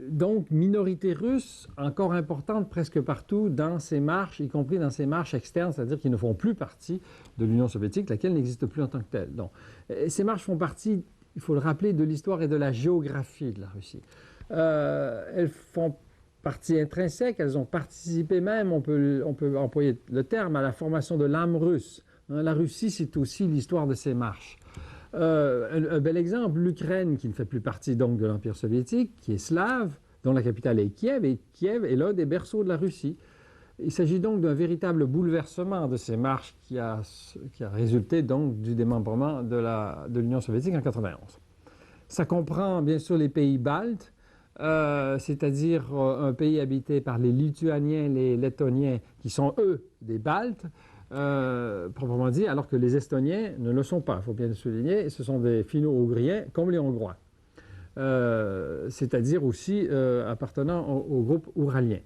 Donc, minorité russe encore importante presque partout dans ces marches, y compris dans ces marches externes, c'est-à-dire qui ne font plus partie de l'Union soviétique, laquelle n'existe plus en tant que telle. Donc, ces marches font partie, il faut le rappeler, de l'histoire et de la géographie de la Russie. Elles font partie intrinsèque, elles ont participé même, on peut employer le terme, à la formation de l'âme russe. La Russie, c'est aussi l'histoire de ces marches. Un bel exemple, l'Ukraine, qui ne fait plus partie donc de l'Empire soviétique, qui est slave, dont la capitale est Kiev, et Kiev est l'un des berceaux de la Russie. Il s'agit donc d'un véritable bouleversement de ces marches qui a résulté donc du démembrement de l'Union soviétique en 1991. Ça comprend bien sûr les pays baltes, c'est-à-dire un pays habité par les Lituaniens, les Lettoniens, qui sont eux des Baltes, proprement dit, alors que les Estoniens ne le sont pas, il faut bien le souligner, ce sont des Finno-Ougriens comme les Hongrois, c'est-à-dire aussi appartenant au groupe ouralien.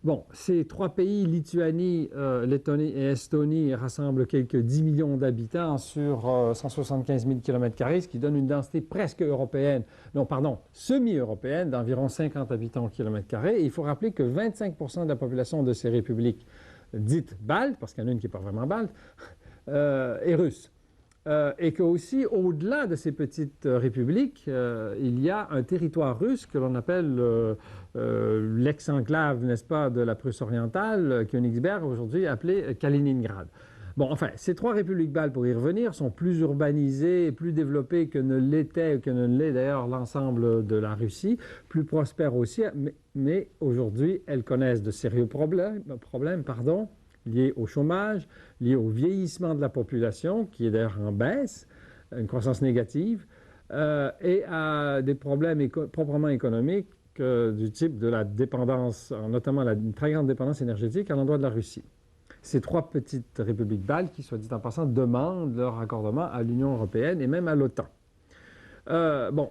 Bon, ces trois pays, Lituanie, Lettonie et Estonie, rassemblent quelques 10 millions d'habitants sur 175 000 km², ce qui donne une densité presque européenne, non, pardon, semi-européenne, d'environ 50 habitants au km². Et il faut rappeler que 25% de la population de ces républiques dites baltes, parce qu'il y en a une qui n'est pas vraiment balte, est russe. Et qu'aussi, au-delà de ces petites républiques, il y a un territoire russe que l'on appelle l'ex-enclave, n'est-ce pas, de la Prusse orientale, Königsberg, aujourd'hui appelée Kaliningrad. Bon, enfin, ces trois républiques baltes, pour y revenir, sont plus urbanisées et plus développées que ne l'est d'ailleurs l'ensemble de la Russie, plus prospères aussi, mais aujourd'hui, elles connaissent de sérieux problèmes, liés au chômage, liés au vieillissement de la population, qui est d'ailleurs en baisse, une croissance négative, et à des problèmes proprement économiques du type de la dépendance, notamment une très grande dépendance énergétique à l'endroit de la Russie. Ces trois petites républiques baltes qui, soit dit en passant, demandent leur raccordement à l'Union européenne et même à l'OTAN. Bon,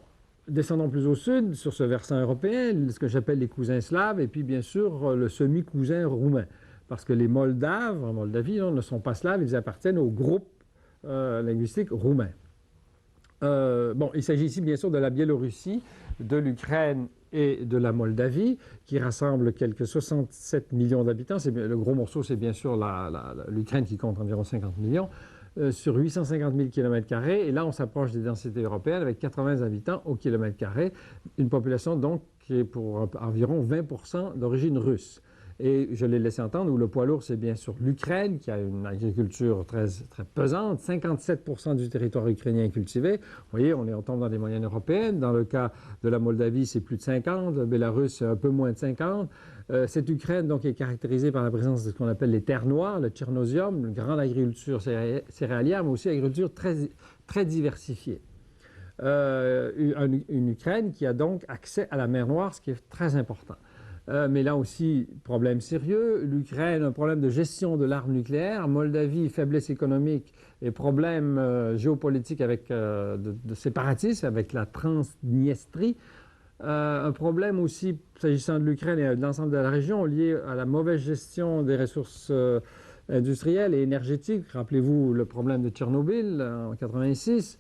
descendons plus au sud, sur ce versant européen, ce que j'appelle les cousins slaves, et puis bien sûr le semi-cousin roumain. Parce que les Moldaves, en Moldavie, ne sont pas slaves, ils appartiennent au groupe linguistique roumain. Bon, il s'agit ici bien sûr de la Biélorussie, de l'Ukraine et de la Moldavie, qui rassemblent quelques 67 millions d'habitants. Le gros morceau, c'est bien sûr l'Ukraine qui compte environ 50 millions, sur 850 000 km². Et là, on s'approche des densités européennes avec 80 habitants au kilomètre carré. Une population donc qui est pour environ 20% d'origine russe. Et je l'ai laissé entendre, où le poids lourd, c'est bien sûr l'Ukraine, qui a une agriculture très, très pesante, 57% du territoire ukrainien est cultivé. Vous voyez, on tombe dans des moyennes européennes. Dans le cas de la Moldavie, c'est plus de 50. Le Bélarus, c'est un peu moins de 50. Cette Ukraine, donc, est caractérisée par la présence de ce qu'on appelle les terres noires, le tchernosium, une grande agriculture céréalière, mais aussi une agriculture très, très diversifiée. Une Ukraine qui a donc accès à la mer Noire, ce qui est très important. Mais là aussi, problème sérieux. L'Ukraine, un problème de gestion de l'arme nucléaire. Moldavie, faiblesse économique et problème géopolitique avec, de séparatisme avec la Transnistrie. Un problème aussi, s'agissant de l'Ukraine et de l'ensemble de la région, lié à la mauvaise gestion des ressources industrielles et énergétiques. Rappelez-vous le problème de Tchernobyl en 1986.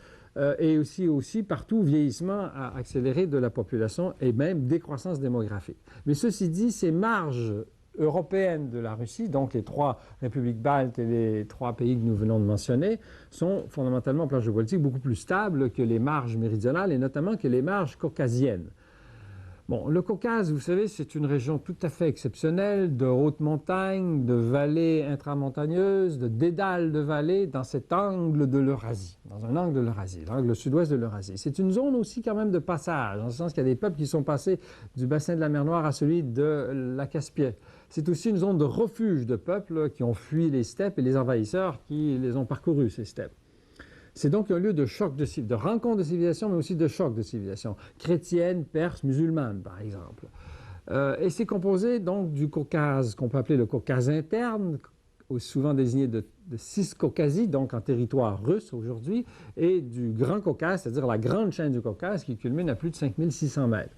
Et aussi partout vieillissement accéléré de la population et même décroissance démographique. Mais ceci dit, ces marges européennes de la Russie, donc les trois républiques baltes et les trois pays que nous venons de mentionner, sont fondamentalement, au plan géopolitique, beaucoup plus stables que les marges méridionales et notamment que les marges caucasiennes. Bon, le Caucase, vous savez, c'est une région tout à fait exceptionnelle, de hautes montagnes, de vallées intramontagneuses, de dédales de vallées dans cet angle de l'Eurasie, dans un angle de l'Eurasie, l'angle sud-ouest de l'Eurasie. C'est une zone aussi quand même de passage, dans le sens qu'il y a des peuples qui sont passés du bassin de la mer Noire à celui de la Caspienne. C'est aussi une zone de refuge de peuples qui ont fui les steppes et les envahisseurs qui les ont parcourus, ces steppes. C'est donc un lieu de choc, de rencontre de civilisation, mais aussi de choc de civilisation, chrétienne, perse, musulmane, par exemple. Et c'est composé donc du Caucase, qu'on peut appeler le Caucase interne, souvent désigné de Ciscaucasie, donc en territoire russe aujourd'hui, et du Grand Caucase, c'est-à-dire la grande chaîne du Caucase qui culmine à plus de 5600 mètres.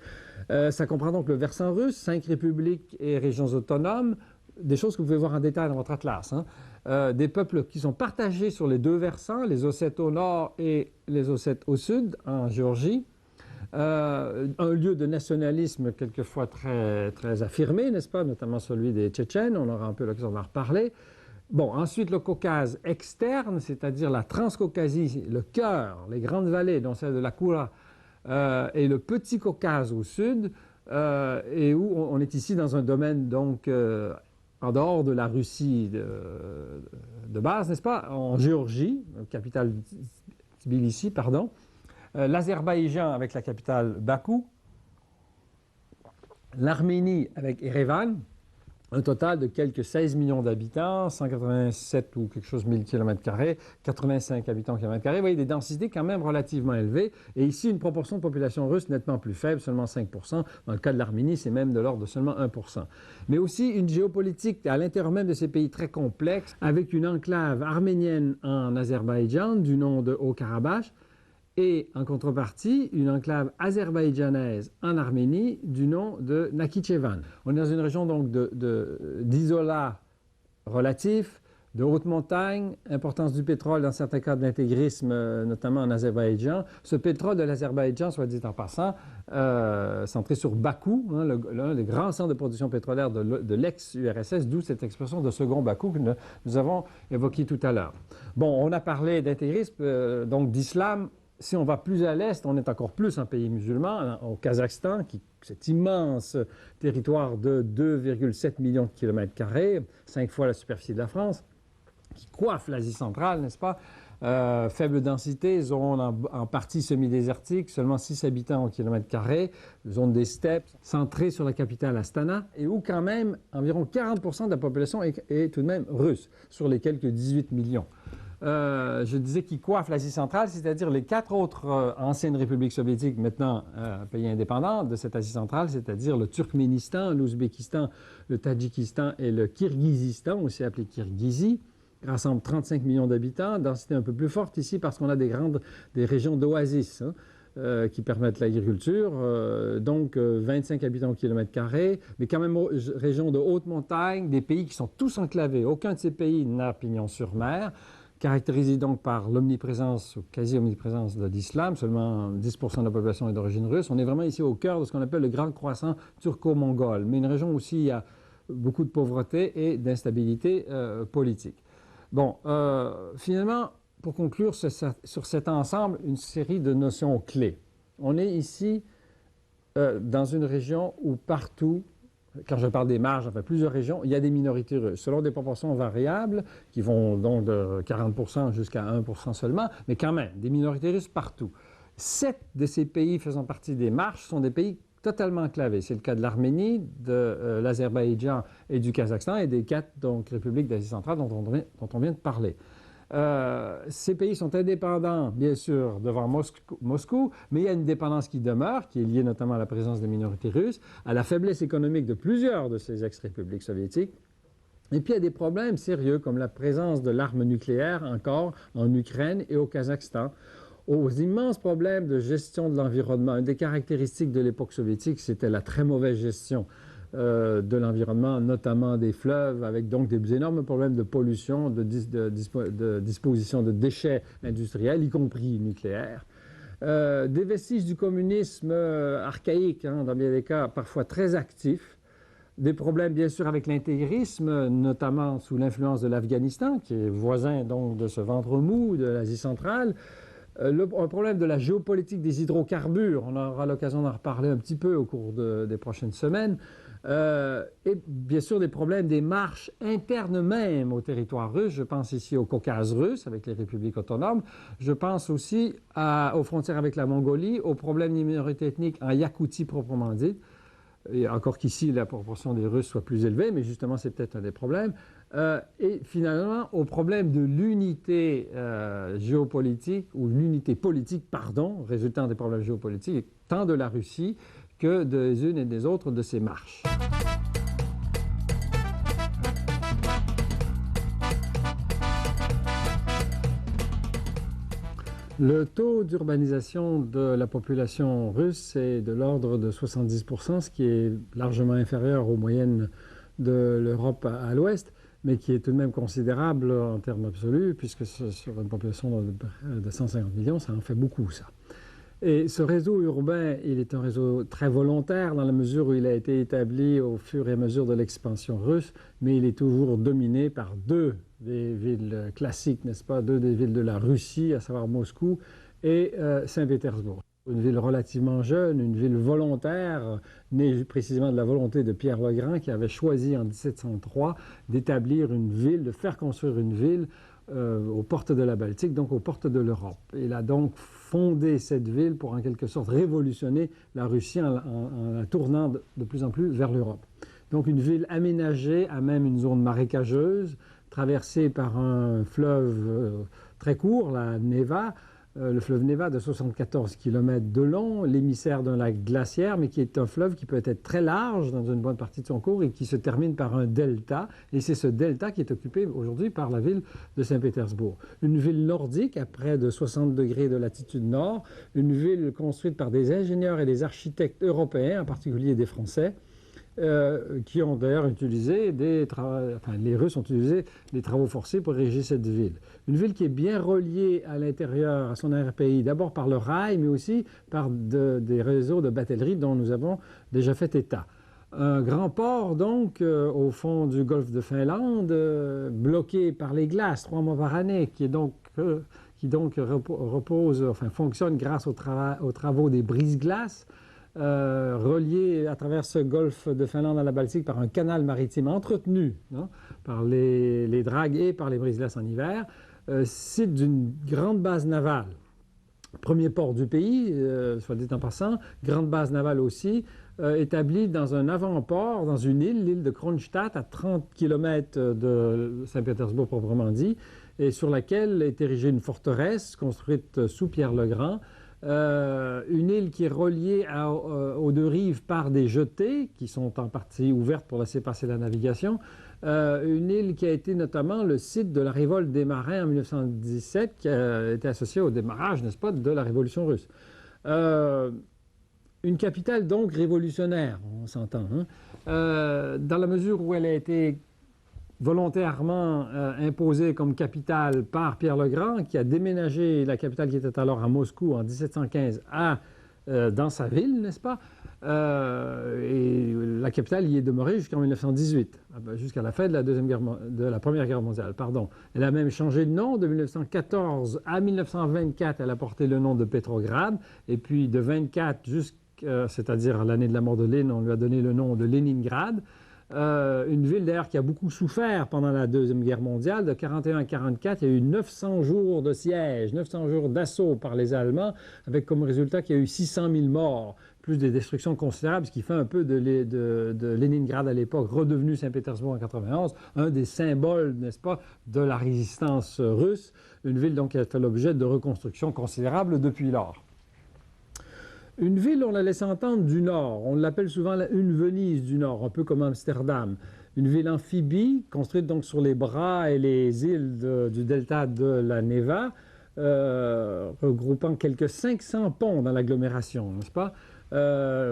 Ça comprend donc le versant russe, 5 républiques et régions autonomes, des choses que vous pouvez voir en détail dans votre atlas, hein. Des peuples qui sont partagés sur les deux versants, les Ossètes au nord et les Ossètes au sud, en Géorgie. Un lieu de nationalisme quelquefois très, très affirmé, n'est-ce pas, notamment celui des Tchétchènes, on aura un peu l'occasion d'en reparler. Bon, ensuite le Caucase externe, c'est-à-dire la Transcaucasie, le cœur, les grandes vallées, dont celle de la Koura, et le petit Caucase au sud, et où on est ici dans un domaine donc en dehors de la Russie de base, n'est-ce pas, en Géorgie, capitale Tbilissi, pardon, l'Azerbaïdjan avec la capitale Bakou, l'Arménie avec Erevan, un total de quelques 16 millions d'habitants, 187 ou quelque chose 1000 km², 85 habitants km². Vous voyez, des densités quand même relativement élevées. Et ici, une proportion de population russe nettement plus faible, seulement 5%. Dans le cas de l'Arménie, c'est même de l'ordre de seulement 1%. Mais aussi une géopolitique à l'intérieur même de ces pays très complexe, avec une enclave arménienne en Azerbaïdjan du nom de Haut-Karabakh, et en contrepartie, une enclave azerbaïdjanaise en Arménie du nom de Nakhichevan. On est dans une région donc d'isolat relatif, de haute montagne, importance du pétrole dans certains cas de l'intégrisme, notamment en Azerbaïdjan. Ce pétrole de l'Azerbaïdjan, soit dit en passant, centré sur Bakou, hein, l'un des grands centres de production pétrolière de l'ex-URSS, d'où cette expression de second Bakou que nous avons évoquée tout à l'heure. Bon, on a parlé d'intégrisme, donc d'islam. Si on va plus à l'est, on est encore plus un pays musulman, au Kazakhstan, cet immense territoire de 2,7 millions de kilomètres carrés, 5 fois la superficie de la France, qui coiffe l'Asie centrale, n'est-ce pas? Faible densité, zone en partie semi-désertique, seulement 6 habitants au kilomètre carré, zone des steppes, centrée sur la capitale Astana, et où quand même environ 40% de la population est tout de même russe, sur les quelques 18 millions. Je disais qu'il coiffe l'Asie centrale, c'est-à-dire les 4 autres anciennes républiques soviétiques, maintenant pays indépendants de cette Asie centrale, c'est-à-dire le Turkménistan, l'Ouzbékistan, le Tadjikistan et le Kirghizistan, aussi appelé Kirghizie, rassemble 35 millions d'habitants, densité un peu plus forte ici parce qu'on a des régions d'oasis, hein, qui permettent l'agriculture, donc 25 habitants au kilomètre carré, mais quand même région de haute montagne, des pays qui sont tous enclavés. Aucun de ces pays n'a pignon sur mer, caractérisé donc par l'omniprésence ou quasi-omniprésence de l'islam, seulement 10% de la population est d'origine russe. On est vraiment ici au cœur de ce qu'on appelle le grand croissant turco-mongol, mais une région où aussi il y a beaucoup de pauvreté et d'instabilité politique. Bon, finalement, pour conclure sur cet ensemble, une série de notions clés. On est ici dans une région où partout, quand je parle des marges, enfin plusieurs régions, il y a des minorités russes, selon des proportions variables, qui vont donc de 40% jusqu'à 1% seulement, mais quand même, des minorités russes partout. 7 de ces pays faisant partie des marges sont des pays totalement enclavés. C'est le cas de l'Arménie, de l'Azerbaïdjan et du Kazakhstan, et des 4 donc, républiques d'Asie centrale dont on vient de parler. Ces pays sont indépendants, bien sûr, devant Moscou, mais il y a une dépendance qui demeure, qui est liée notamment à la présence des minorités russes, à la faiblesse économique de plusieurs de ces ex-républiques soviétiques. Et puis il y a des problèmes sérieux, comme la présence de l'arme nucléaire encore en Ukraine et au Kazakhstan, aux immenses problèmes de gestion de l'environnement. Une des caractéristiques de l'époque soviétique, c'était la très mauvaise gestion de l'environnement, notamment des fleuves, avec donc des énormes problèmes de pollution, de disposition de déchets industriels, y compris nucléaires. Des vestiges du communisme archaïque, hein, dans bien des cas parfois très actifs. Des problèmes bien sûr avec l'intégrisme, notamment sous l'influence de l'Afghanistan, qui est voisin donc de ce ventre mou de l'Asie centrale. Un problème de la géopolitique des hydrocarbures, on aura l'occasion d'en reparler un petit peu au cours des prochaines semaines, et bien sûr des problèmes des marches internes même au territoire russe. Je pense ici au Caucase russe avec les républiques autonomes. Je pense aussi aux frontières avec la Mongolie, aux problèmes des minorités ethniques en Yakoutie proprement dit. Et encore qu'ici, la proportion des Russes soit plus élevée, mais justement, c'est peut-être un des problèmes. Et finalement, au problème de l'unité géopolitique, ou l'unité politique, pardon, résultant des problèmes géopolitiques, tant de la Russie que des unes et des autres de ces marches. Le taux d'urbanisation de la population russe est de l'ordre de 70%, ce qui est largement inférieur aux moyennes de l'Europe à l'ouest, mais qui est tout de même considérable en termes absolus, puisque sur une population de 150 millions, ça en fait beaucoup, ça. Et ce réseau urbain, il est un réseau très volontaire dans la mesure où il a été établi au fur et à mesure de l'expansion russe, mais il est toujours dominé par deux des villes classiques, n'est-ce pas, deux des villes de la Russie, à savoir Moscou et Saint-Pétersbourg. Une ville relativement jeune, une ville volontaire, née précisément de la volonté de Pierre le Grand, qui avait choisi en 1703 d'établir une ville, de faire construire une ville aux portes de la Baltique, donc aux portes de l'Europe. Il a donc fondé cette ville pour en quelque sorte révolutionner la Russie en la tournant de plus en plus vers l'Europe. Donc une ville aménagée à même une zone marécageuse, traversée par un fleuve très court, la Neva, le fleuve Neva de 74 km de long, l'émissaire d'un lac glaciaire, mais qui est un fleuve qui peut être très large dans une bonne partie de son cours et qui se termine par un delta. Et c'est ce delta qui est occupé aujourd'hui par la ville de Saint-Pétersbourg. Une ville nordique à près de 60 degrés de latitude nord, une ville construite par des ingénieurs et des architectes européens, en particulier des Français, qui ont d'ailleurs utilisé les Russes ont utilisé des travaux forcés pour ériger cette ville. Une ville qui est bien reliée à l'intérieur, à son arrière-pays, d'abord par le rail, mais aussi par des réseaux de batellerie dont nous avons déjà fait état. Un grand port, donc, au fond du golfe de Finlande, bloqué par les glaces 3 mois par année, qui fonctionne grâce aux travaux des brise-glaces, relié à travers ce golfe de Finlande à la Baltique par un canal maritime entretenu par les dragues et par les brise-glaces en hiver, site d'une grande base navale. Premier port du pays, soit dit en passant, grande base navale aussi, établie dans un avant-port, dans une île, l'île de Kronstadt, à 30 km de Saint-Pétersbourg proprement dit, et sur laquelle est érigée une forteresse construite sous Pierre le Grand. Une île qui est reliée aux deux rives par des jetées qui sont en partie ouvertes pour laisser passer la navigation. Une île qui a été notamment le site de la révolte des marins en 1917, qui a été associée au démarrage, n'est-ce pas, de la Révolution russe. Une capitale donc révolutionnaire, on s'entend, dans la mesure où elle a été volontairement imposée comme capitale par Pierre le Grand, qui a déménagé la capitale qui était alors à Moscou en 1715 dans sa ville, n'est-ce pas? Et la capitale y est demeurée jusqu'en 1918, jusqu'à la fin de la Première Guerre mondiale. Pardon. Elle a même changé de nom de 1914 à 1924. Elle a porté le nom de Petrograd, et puis de 24 c'est-à-dire l'année de la mort de Lénine, on lui a donné le nom de Leningrad. Une ville d'ailleurs qui a beaucoup souffert pendant la Deuxième Guerre mondiale. De 1941 à 1944, il y a eu 900 jours de siège, 900 jours d'assaut par les Allemands, avec comme résultat qu'il y a eu 600 000 morts, plus des destructions considérables, ce qui fait un peu de Leningrad à l'époque, redevenu Saint-Pétersbourg en 1991, un des symboles, n'est-ce pas, de la résistance russe. Une ville donc qui a fait l'objet de reconstructions considérables depuis lors. Une ville, on la laisse entendre du Nord. On l'appelle souvent une Venise du Nord, un peu comme Amsterdam. Une ville amphibie, construite donc sur les bras et les îles du delta de la Neva, regroupant quelques 500 ponts dans l'agglomération, n'est-ce pas?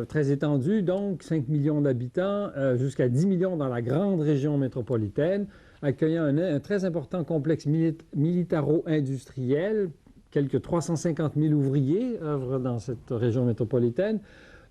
Très étendue, donc 5 millions d'habitants, jusqu'à 10 millions dans la grande région métropolitaine, accueillant un très important complexe militaro-industriel. Quelques 350 000 ouvriers œuvrent dans cette région métropolitaine.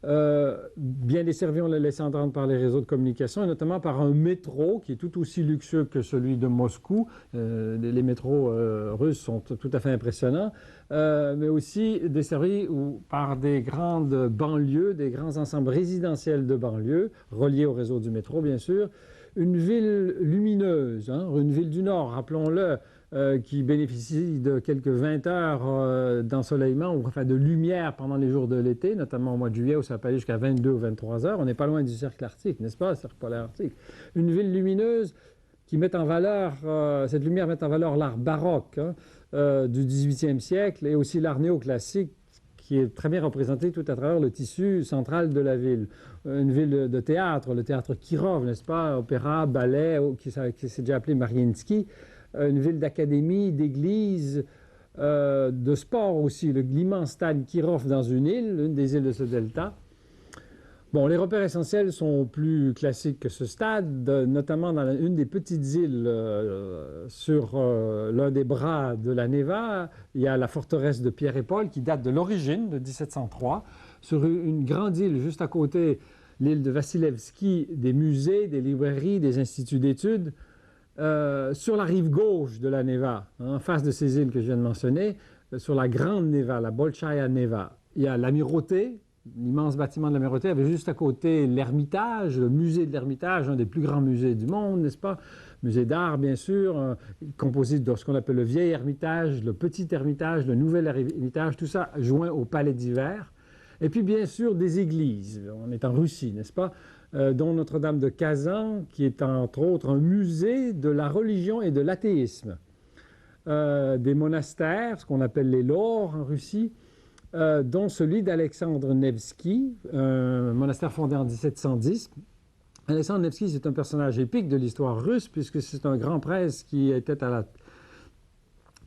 Bien desservi, on l'a laissé entendre par les réseaux de communication, et notamment par un métro qui est tout aussi luxueux que celui de Moscou. Les métros russes sont tout à fait impressionnants, mais aussi desservi par des grandes banlieues, des grands ensembles résidentiels de banlieues, reliés au réseau du métro, bien sûr. Une ville lumineuse, hein, une ville du Nord, rappelons-le, qui bénéficie de quelques 20 heures d'ensoleillement, ou enfin de lumière pendant les jours de l'été, notamment au mois de juillet où ça peut aller jusqu'à 22 ou 23 heures. On n'est pas loin du cercle arctique, n'est-ce pas, le cercle polaire arctique. Une ville lumineuse qui met en valeur, cette lumière met en valeur l'art baroque hein, du XVIIIe siècle et aussi l'art néoclassique qui est très bien représenté tout à travers le tissu central de la ville. Une ville de théâtre, le théâtre Kirov, n'est-ce pas, opéra, ballet, qui s'est déjà appelé Mariinsky, une ville d'académie, d'église, de sport aussi, l'immense stade Kirov dans une île, l'une des îles de ce delta. Bon, les repères essentiels sont plus classiques que ce stade, notamment dans une des petites îles sur l'un des bras de la Neva. Il y a la forteresse de Pierre et Paul qui date de l'origine, de 1703. Sur une grande île juste à côté, l'île de Vassilevski, des musées, des librairies, des instituts d'études. Sur la rive gauche de la Neva, en face de ces îles que je viens de mentionner, sur la grande Neva, la Bolchaïa Neva, il y a l'Amirauté, l'immense bâtiment de l'Amirauté, avait juste à côté l'Ermitage, le musée de l'Ermitage, un des plus grands musées du monde, n'est-ce pas? Musée d'art, bien sûr, composé de ce qu'on appelle le vieil Ermitage, le petit Ermitage, le nouvel Ermitage, tout ça joint au Palais d'Hiver. Et puis, bien sûr, des églises. On est en Russie, n'est-ce pas? Dont Notre-Dame de Kazan, qui est entre autres un musée de la religion et de l'athéisme. Des monastères, ce qu'on appelle les lors en Russie, dont celui d'Alexandre Nevski, un monastère fondé en 1710. Alexandre Nevski, c'est un personnage épique de l'histoire russe, puisque c'est un grand prêtre qui était à la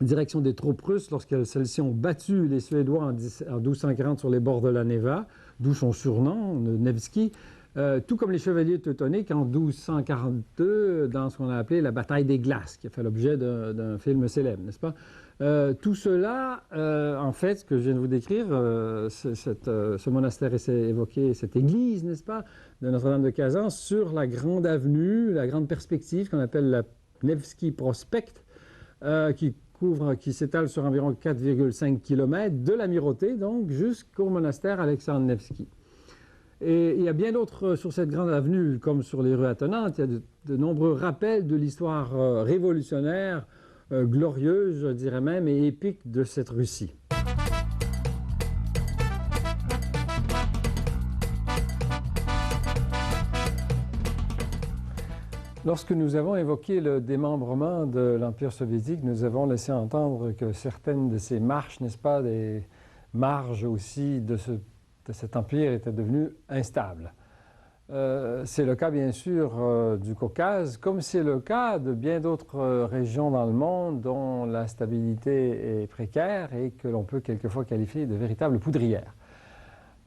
direction des troupes russes lorsque celles-ci ont battu les Suédois en 1240 sur les bords de la Neva, d'où son surnom, Nevski. Tout comme les chevaliers teutoniques en 1242, dans ce qu'on a appelé la bataille des glaces, qui a fait l'objet d'un film célèbre, n'est-ce pas? Tout cela, en fait, ce que je viens de vous décrire, ce monastère est évoqué, cette église, n'est-ce pas, de Notre-Dame de Kazan, sur la grande avenue, la grande perspective qu'on appelle la Nevski Prospect, qui s'étale sur environ 4,5 km de l'Amirauté, donc, jusqu'au monastère Alexandre Nevski. Et il y a bien d'autres, sur cette grande avenue, comme sur les rues attenantes, il y a de nombreux rappels de l'histoire révolutionnaire, glorieuse, je dirais même, et épique de cette Russie. Lorsque nous avons évoqué le démembrement de l'Empire soviétique, nous avons laissé entendre que certaines de ces marches, n'est-ce pas, des marges aussi de cet empire étaient devenues instables. C'est le cas bien sûr du Caucase, comme c'est le cas de bien d'autres régions dans le monde dont la stabilité est précaire et que l'on peut quelquefois qualifier de véritables poudrières.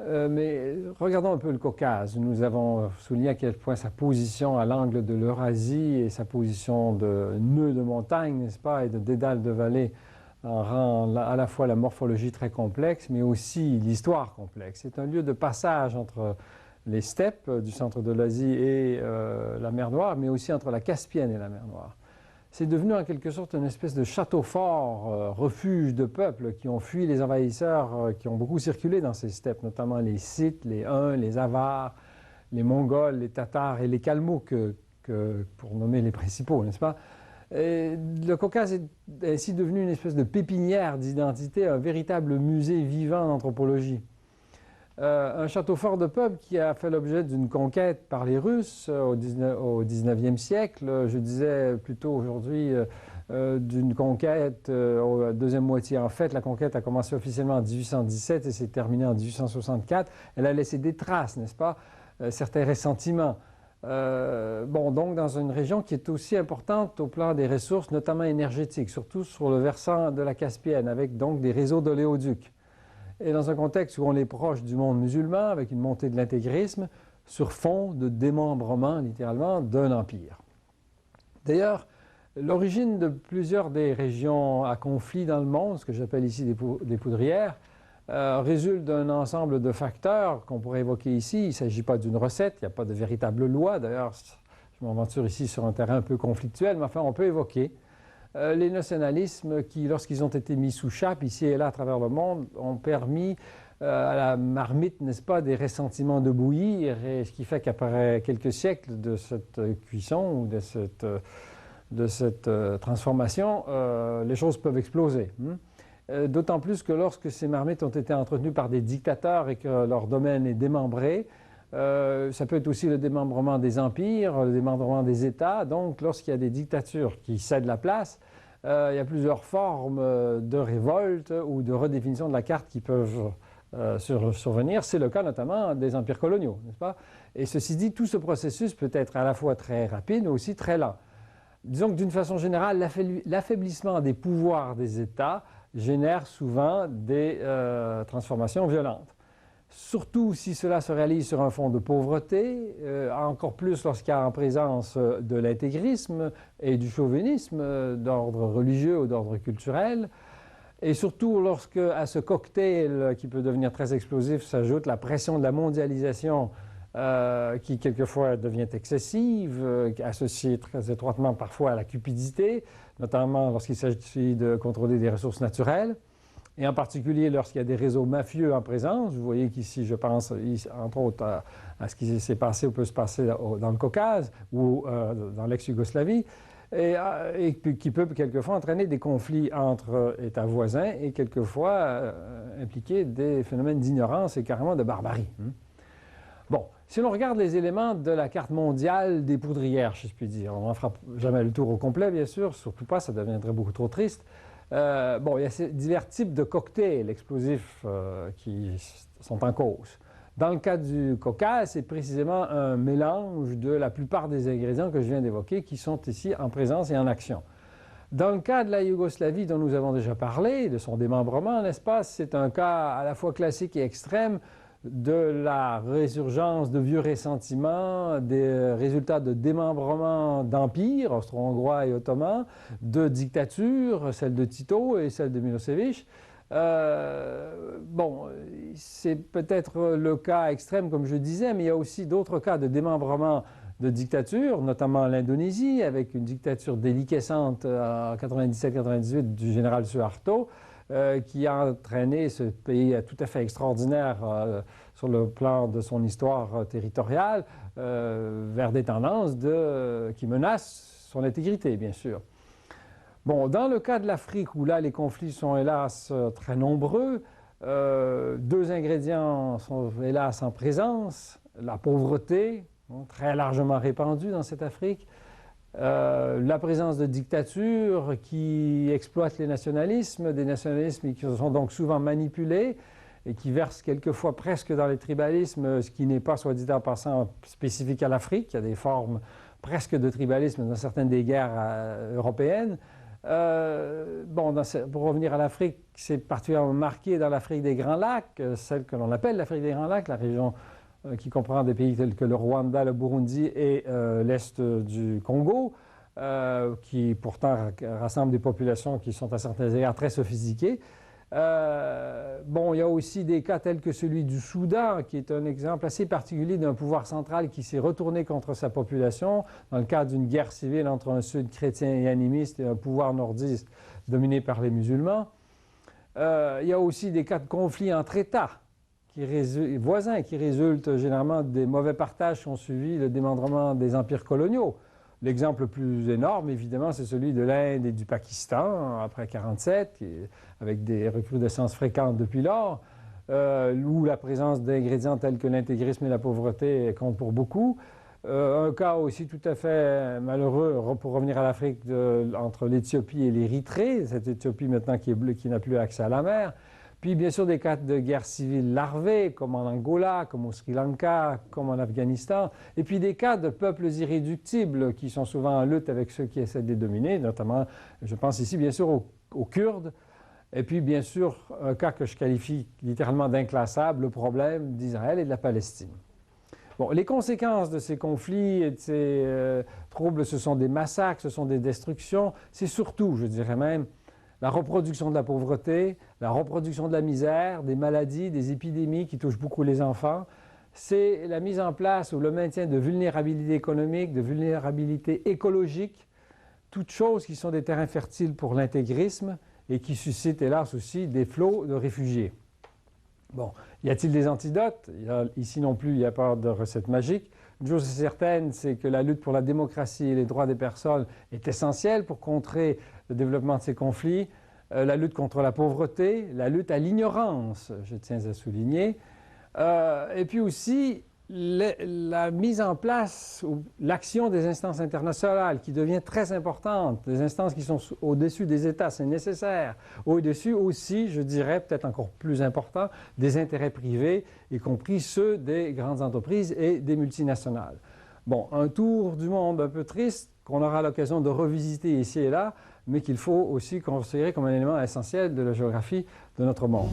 Mais regardons un peu le Caucase. Nous avons souligné à quel point sa position à l'angle de l'Eurasie et sa position de nœud de montagne, n'est-ce pas, et de dédale de vallée en rend à la fois la morphologie très complexe, mais aussi l'histoire complexe. C'est un lieu de passage entre les steppes du centre de l'Asie et la mer Noire, mais aussi entre la Caspienne et la mer Noire. C'est devenu en quelque sorte une espèce de château fort, refuge de peuples qui ont fui les envahisseurs qui ont beaucoup circulé dans ces steppes, notamment les Scythes, les Huns, les Avars, les Mongols, les Tatars et les Kalmouks, pour nommer les principaux, n'est-ce pas? Et le Caucase est ainsi devenu une espèce de pépinière d'identité, un véritable musée vivant d'anthropologie. Un château fort de peuple qui a fait l'objet d'une conquête par les Russes au 19e siècle, je disais plutôt aujourd'hui d'une conquête à deuxième moitié. En fait, la conquête a commencé officiellement en 1817 et s'est terminée en 1864. Elle a laissé des traces, n'est-ce pas? Certains ressentiments. Donc dans une région qui est aussi importante au plan des ressources, notamment énergétiques, surtout sur le versant de la Caspienne, avec donc des réseaux d'oléoducs. Et dans un contexte où on est proche du monde musulman, avec une montée de l'intégrisme, sur fond de démembrement, littéralement, d'un empire. D'ailleurs, l'origine de plusieurs des régions à conflit dans le monde, ce que j'appelle ici des poudrières, résulte d'un ensemble de facteurs qu'on pourrait évoquer ici. Il ne s'agit pas d'une recette, il n'y a pas de véritable loi. D'ailleurs, je m'aventure ici sur un terrain un peu conflictuel, mais enfin, on peut évoquer les nationalismes qui, lorsqu'ils ont été mis sous chape, ici et là à travers le monde, ont permis à la marmite, n'est-ce pas, des ressentiments de bouillir, et ce qui fait qu'après quelques siècles de cette cuisson ou de cette transformation, les choses peuvent exploser. D'autant plus que lorsque ces marmites ont été entretenues par des dictateurs et que leur domaine est démembré, ça peut être aussi le démembrement des empires, le démembrement des États. Donc, lorsqu'il y a des dictatures qui cèdent la place, il y a plusieurs formes de révolte ou de redéfinition de la carte qui peuvent survenir. C'est le cas notamment des empires coloniaux, n'est-ce pas? Et ceci dit, tout ce processus peut être à la fois très rapide, mais aussi très lent. Disons que d'une façon générale, l'affaiblissement des pouvoirs des États génère souvent des transformations violentes. Surtout si cela se réalise sur un fond de pauvreté, encore plus lorsqu'il y a en présence de l'intégrisme et du chauvinisme d'ordre religieux ou d'ordre culturel. Et surtout lorsque à ce cocktail qui peut devenir très explosif s'ajoute la pression de la mondialisation qui quelquefois devient excessive, associée très étroitement parfois à la cupidité, notamment lorsqu'il s'agit de contrôler des ressources naturelles, et en particulier lorsqu'il y a des réseaux mafieux en présence. Vous voyez qu'ici, je pense, entre autres, à ce qui s'est passé ou peut se passer dans le Caucase ou dans l'ex-Yougoslavie, et qui peut quelquefois entraîner des conflits entre États voisins et quelquefois impliquer des phénomènes d'ignorance et carrément de barbarie. Bon, si l'on regarde les éléments de la carte mondiale des poudrières, si je puis dire, on n'en fera jamais le tour au complet, bien sûr, surtout pas, ça deviendrait beaucoup trop triste. Bon, il y a ces divers types de cocktails explosifs qui sont en cause. Dans le cas du Caucase, c'est précisément un mélange de la plupart des ingrédients que je viens d'évoquer qui sont ici en présence et en action. Dans le cas de la Yougoslavie dont nous avons déjà parlé, de son démembrement, n'est-ce pas, c'est un cas à la fois classique et extrême de la résurgence de vieux ressentiments, des résultats de démembrement d'empires austro-hongrois et ottomans, de dictatures, celle de Tito et celle de Milosevic. Bon, c'est peut-être le cas extrême, comme je disais, mais il y a aussi d'autres cas de démembrement de dictatures, notamment l'Indonésie, avec une dictature déliquescente en 97-98 du général Suharto, qui a entraîné ce pays tout à fait extraordinaire sur le plan de son histoire territoriale vers des tendances qui menacent son intégrité, bien sûr. Bon, dans le cas de l'Afrique, où là les conflits sont hélas très nombreux, deux ingrédients sont hélas en présence, la pauvreté, très largement répandue dans cette Afrique, la présence de dictatures qui exploitent les nationalismes, des nationalismes qui sont donc souvent manipulés et qui versent quelquefois presque dans les tribalismes, ce qui n'est pas, soit dit en passant, spécifique à l'Afrique. Il y a des formes presque de tribalisme dans certaines des guerres européennes. Bon, pour revenir à l'Afrique, c'est particulièrement marqué dans l'Afrique des Grands Lacs, celle que l'on appelle l'Afrique des Grands Lacs, la région qui comprend des pays tels que le Rwanda, le Burundi et l'Est du Congo, qui pourtant rassemblent des populations qui sont à certains égards très sophistiquées. Bon, il y a aussi des cas tels que celui du Soudan, qui est un exemple assez particulier d'un pouvoir central qui s'est retourné contre sa population dans le cadre d'une guerre civile entre un Sud chrétien et animiste et un pouvoir nordiste dominé par les musulmans. Il y a aussi des cas de conflits entre États voisins qui résultent généralement des mauvais partages qui ont suivi le démembrement des empires coloniaux. L'exemple le plus énorme, évidemment, c'est celui de l'Inde et du Pakistan, après 1947, avec des recrudescences fréquentes depuis lors, où la présence d'ingrédients tels que l'intégrisme et la pauvreté compte pour beaucoup. Un cas aussi tout à fait malheureux, pour revenir à l'Afrique, entre l'Éthiopie et l'Érythrée, cette Éthiopie maintenant qui n'a plus accès à la mer. Puis bien sûr des cas de guerre civile larvée, comme en Angola, comme au Sri Lanka, comme en Afghanistan. Et puis des cas de peuples irréductibles qui sont souvent en lutte avec ceux qui essaient de les dominer, notamment, je pense ici bien sûr aux Kurdes. Et puis bien sûr un cas que je qualifie littéralement d'inclassable, le problème d'Israël et de la Palestine. Bon, les conséquences de ces conflits et de ces troubles, ce sont des massacres, ce sont des destructions. C'est surtout, je dirais même, la reproduction de la pauvreté, la reproduction de la misère, des maladies, des épidémies qui touchent beaucoup les enfants. C'est la mise en place ou le maintien de vulnérabilité économique, de vulnérabilité écologique, toutes choses qui sont des terrains fertiles pour l'intégrisme et qui suscitent, hélas aussi, des flots de réfugiés. Bon, y a-t-il des antidotes? Ici non plus, il n'y a pas de recette magique. Une chose est certaine, c'est que la lutte pour la démocratie et les droits des personnes est essentielle pour contrer le développement de ces conflits. La lutte contre la pauvreté, la lutte à l'ignorance, je tiens à souligner. Et puis aussi, la mise en place ou l'action des instances internationales qui devient très importante, des instances qui sont au-dessus des États, c'est nécessaire. Au-dessus aussi, je dirais, peut-être encore plus important, des intérêts privés, y compris ceux des grandes entreprises et des multinationales. Bon, un tour du monde un peu triste qu'on aura l'occasion de revisiter ici et là, mais qu'il faut aussi considérer comme un élément essentiel de la géographie de notre monde.